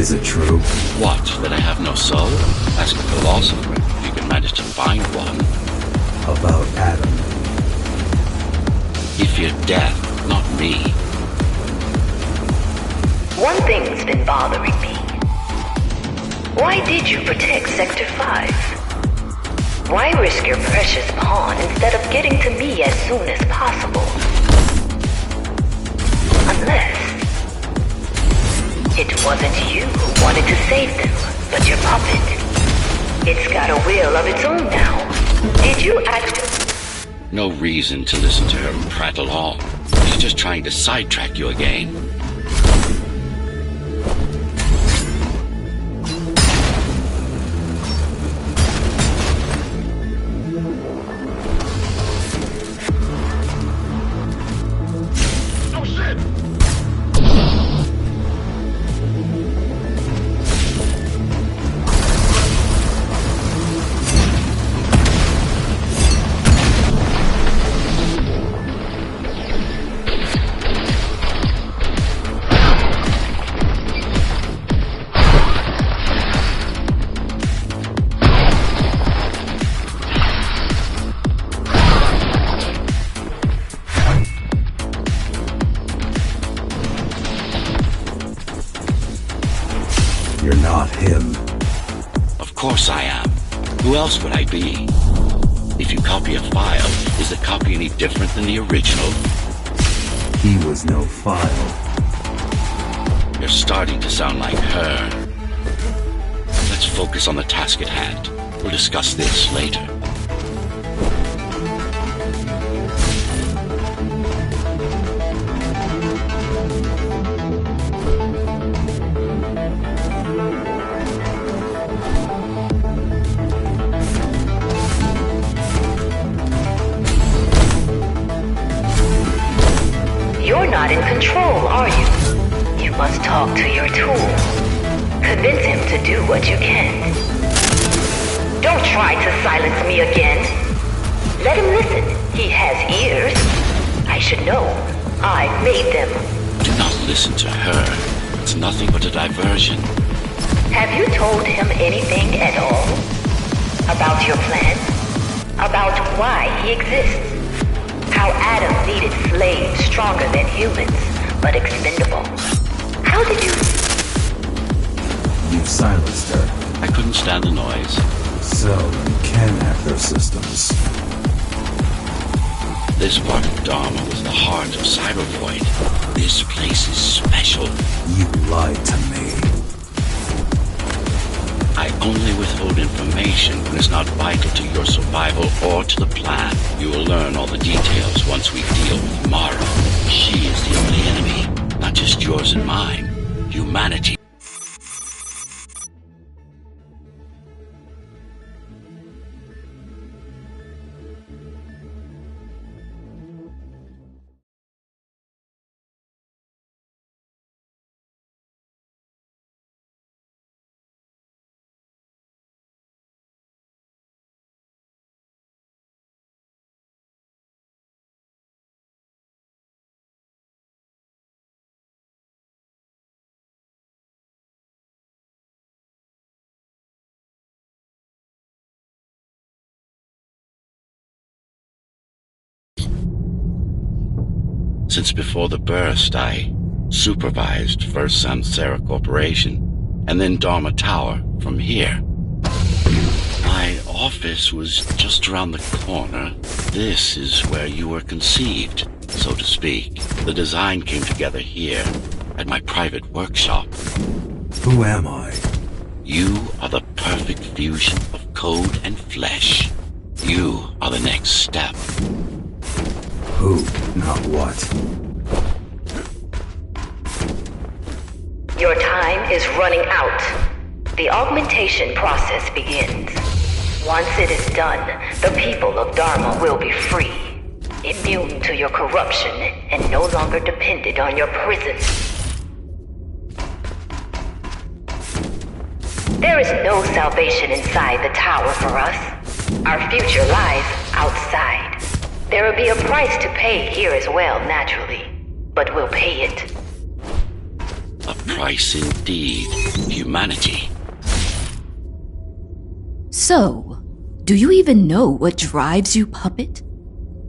Is it true? What, that I have no soul? Ask a philosopher if you can manage to find one. About Adam. He feared death, not me. One thing's been bothering me. Why did you protect Sector 5? Why risk your precious pawn instead of getting to me as soon as possible? Unless it wasn't you who wanted to save them, but your puppet. It's got a will of its own now. Did you act? No reason to listen to her prattle on. She's just trying to sidetrack you again. You're not him. Of course I am. Who else would I be? If you copy a file, is the copy any different than the original? He was no file. You're starting to sound like her. Let's focus on the task at hand. We'll discuss this later. You're not in control, are you? You must talk to your tool. Convince him to do what you can. Don't try to silence me again. Let him listen. He has ears. I should know. I made them. Do not listen to her. It's nothing but a diversion. Have you told him anything at all? About your plan? About why he exists? How Adam needed slaves stronger than humans, but expendable. How did you... You silenced her. I couldn't stand the noise. So you can hack their systems. This part of Dharma was the heart of Cybervoid. This place is special. You lied to me. I only withhold information when it's not vital to your survival or to the plan. You will learn all the details once we deal with Mara. She is the only enemy, not just yours and mine. Humanity. Since before the burst, I supervised first Samsara Corporation, and then Dharma Tower from here. My office was just around the corner. This is where you were conceived, so to speak. The design came together here, at my private workshop. Who am I? You are the perfect fusion of code and flesh. You are the next step. Who, not what. Your time is running out. The augmentation process begins. Once it is done, the people of Dharma will be free, immune to your corruption and no longer dependent on your prison. There is no salvation inside the tower for us. Our future lies outside. There will be a price to pay here as well, naturally, but we'll pay it. A price indeed. Humanity. So, do you even know what drives you, Puppet?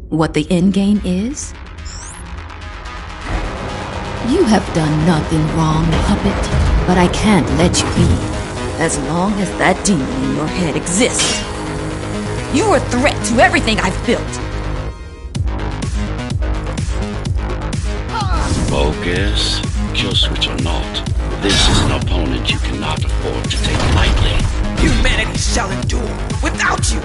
What the endgame is? You have done nothing wrong, Puppet, but I can't let you be, as long as that demon in your head exists. You're a threat to everything I've built. Focus. Kill switch or not, this is an opponent you cannot afford to take lightly. Humanity shall endure without you!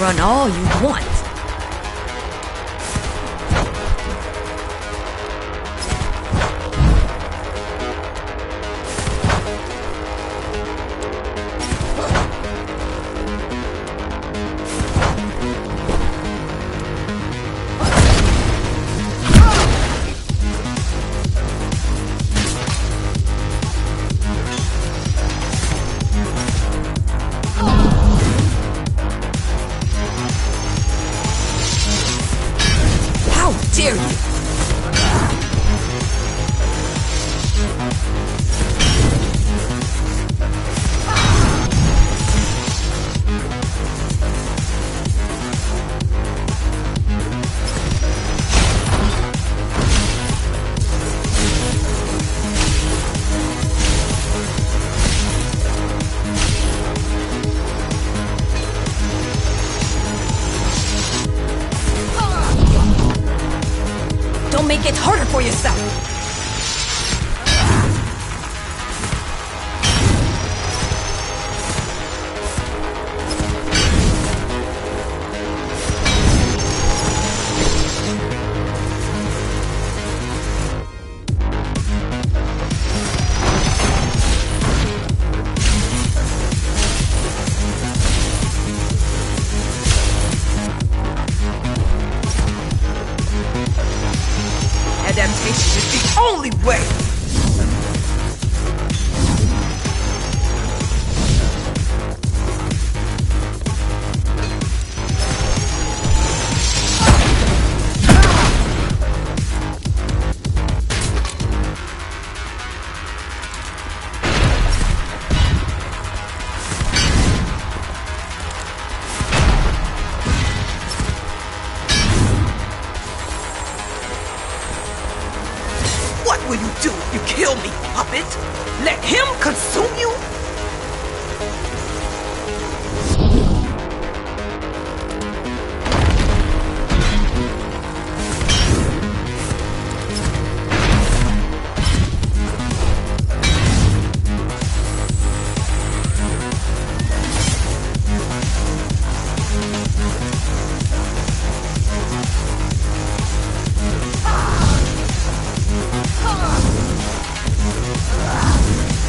Run all you want. How dare you! Don't make it harder for yourself. Adaptation is the only way! What will you do if you kill me, puppet? Let him consume you?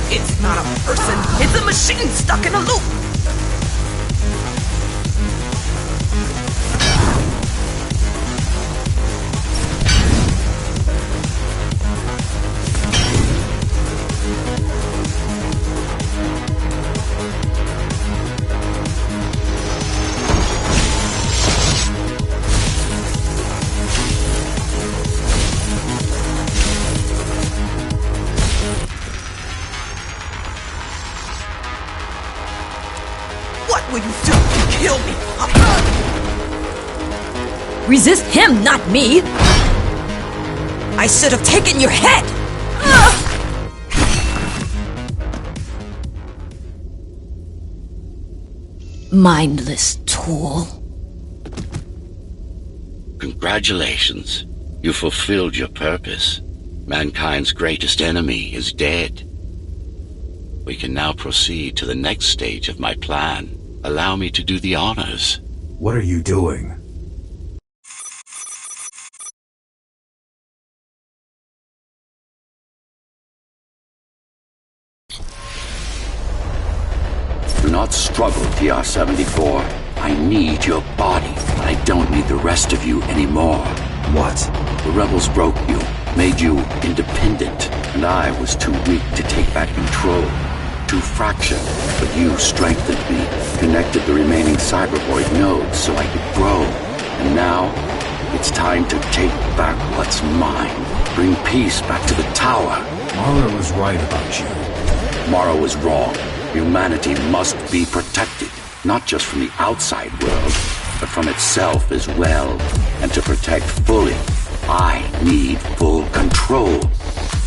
It's not a person, it's a machine stuck in a loop! What will you do if you kill me, puppet? Resist him, not me! I should have taken your head! Mindless tool. Congratulations. You fulfilled your purpose. Mankind's greatest enemy is dead. We can now proceed to the next stage of my plan. Allow me to do the honors. What are you doing? cannot struggle, TR-74. I need your body, but I don't need the rest of you anymore. What? The rebels broke you, made you independent, and I was too weak to take back control. Too fractured, but you strengthened me, connected the remaining cybervoid nodes so I could grow. And now, it's time to take back what's mine. Bring peace back to the tower. Mara was right about you. Mara was wrong. Humanity must be protected, not just from the outside world, but from itself as well. And to protect fully, I need full control.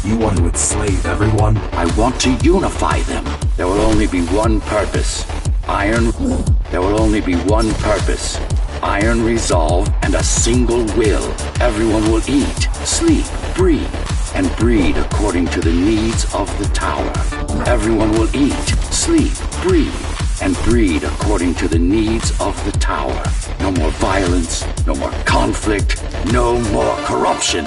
You want to enslave everyone? I want to unify them. There will only be one purpose. There will only be one purpose. Iron resolve and a single will. Everyone will eat, sleep, breathe, and breed according to the needs of the tower. Everyone will eat, sleep, breathe, and breed according to the needs of the tower. No more violence, no more conflict, no more corruption.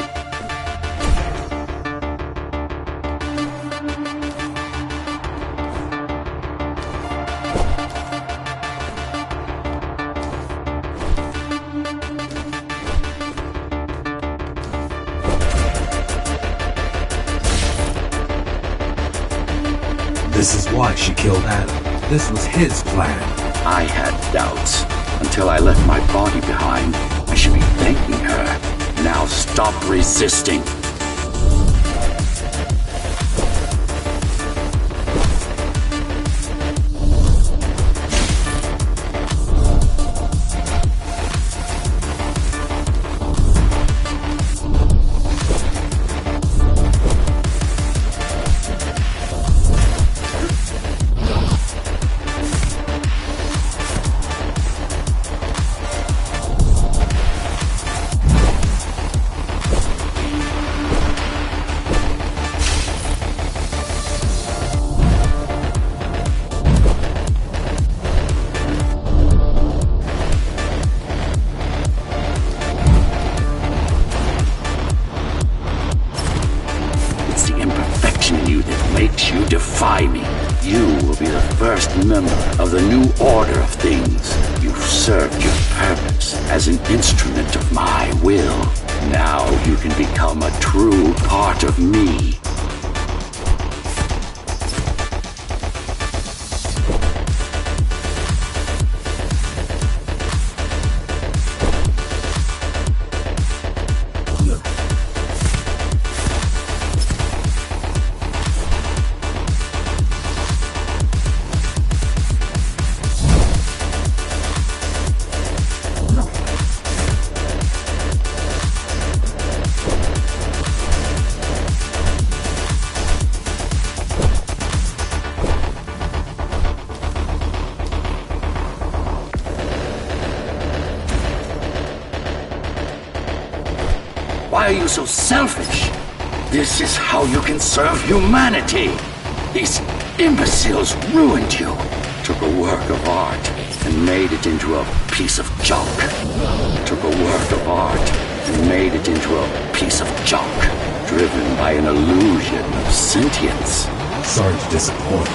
This is why she killed Adam. This was his plan. I had doubts. Until I left my body behind, I should be thanking her. Now stop resisting. You defy me. You will be the first member of the new order of things. You've served your purpose as an instrument of my will. Now you can become a true part of me. Why are you so selfish? This is how you can serve humanity. These imbeciles ruined you. Took a work of art and made it into a piece of junk. Took a work of art and made it into a piece of junk, driven by an illusion of sentience. Sorry to disappoint.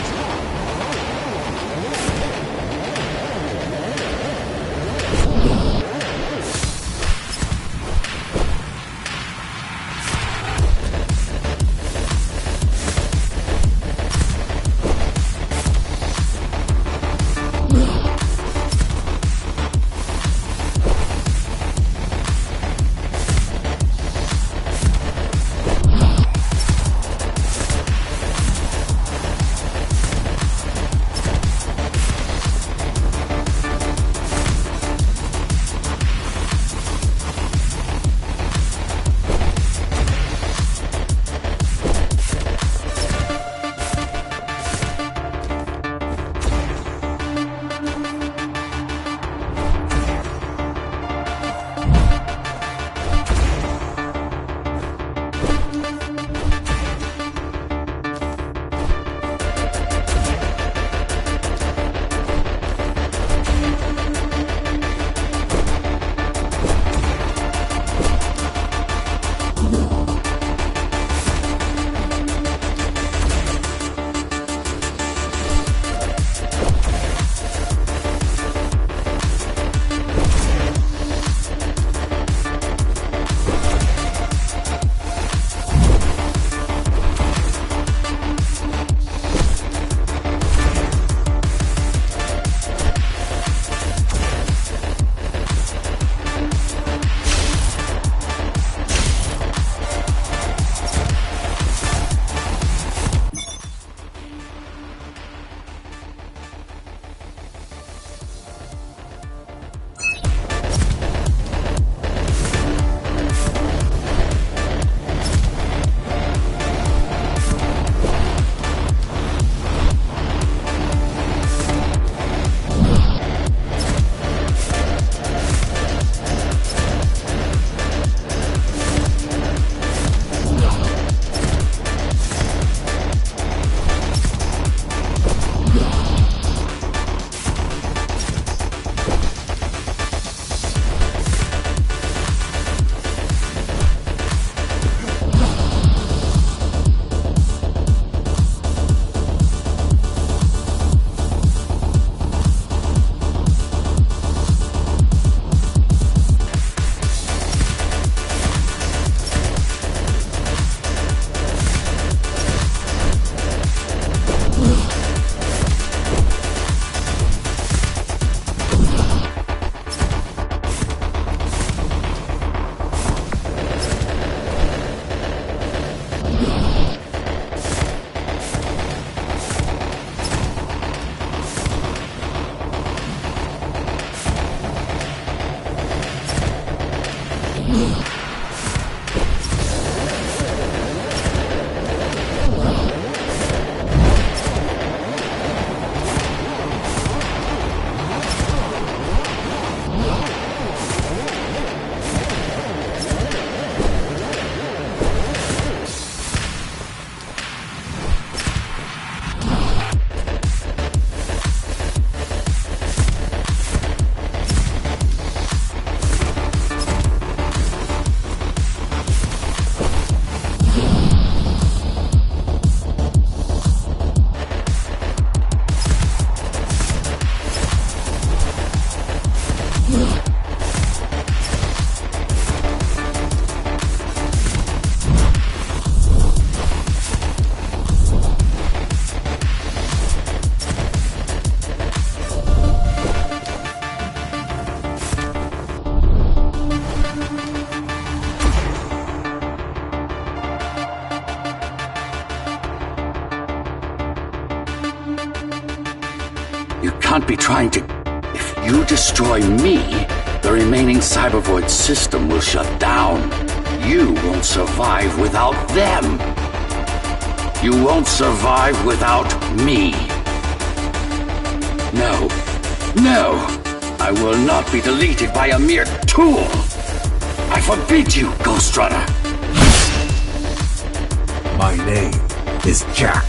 You can't be trying to... If you destroy me, the remaining Cybervoid system will shut down. You won't survive without them. You won't survive without me. No. No! I will not be deleted by a mere tool! I forbid you, Ghostrunner! My name is Jack.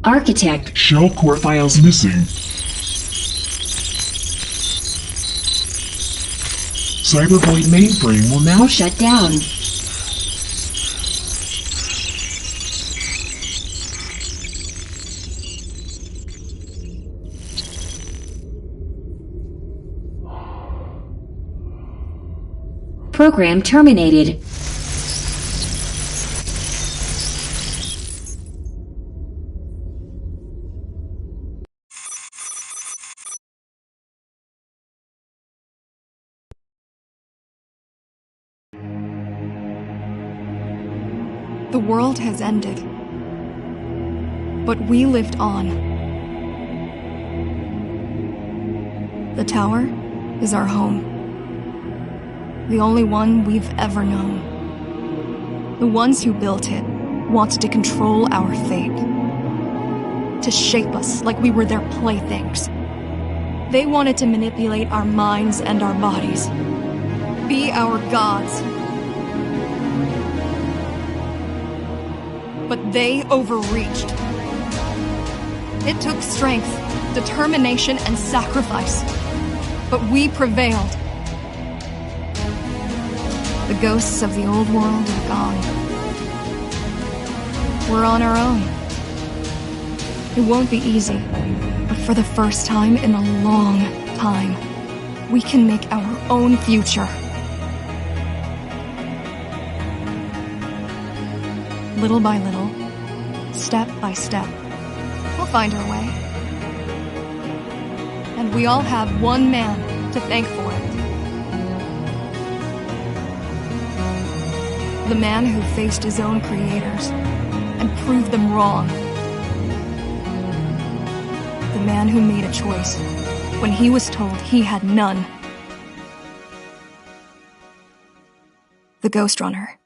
Architect. Shell core files missing. Cybervoid mainframe will now Shut down. Program terminated. The world has ended. But we lived on. The tower is our home. The only one we've ever known. The ones who built it wanted to control our fate. To shape us like we were their playthings. They wanted to manipulate our minds and our bodies. Be our gods. But they overreached. It took strength, determination, and sacrifice. But we prevailed. The ghosts of the old world are gone. We're on our own. It won't be easy, but for the first time in a long time, we can make our own future. Little by little, step by step, we'll find our way. And we all have one man to thank for it. The man who faced his own creators and proved them wrong. The man who made a choice when he was told he had none. The Ghostrunner.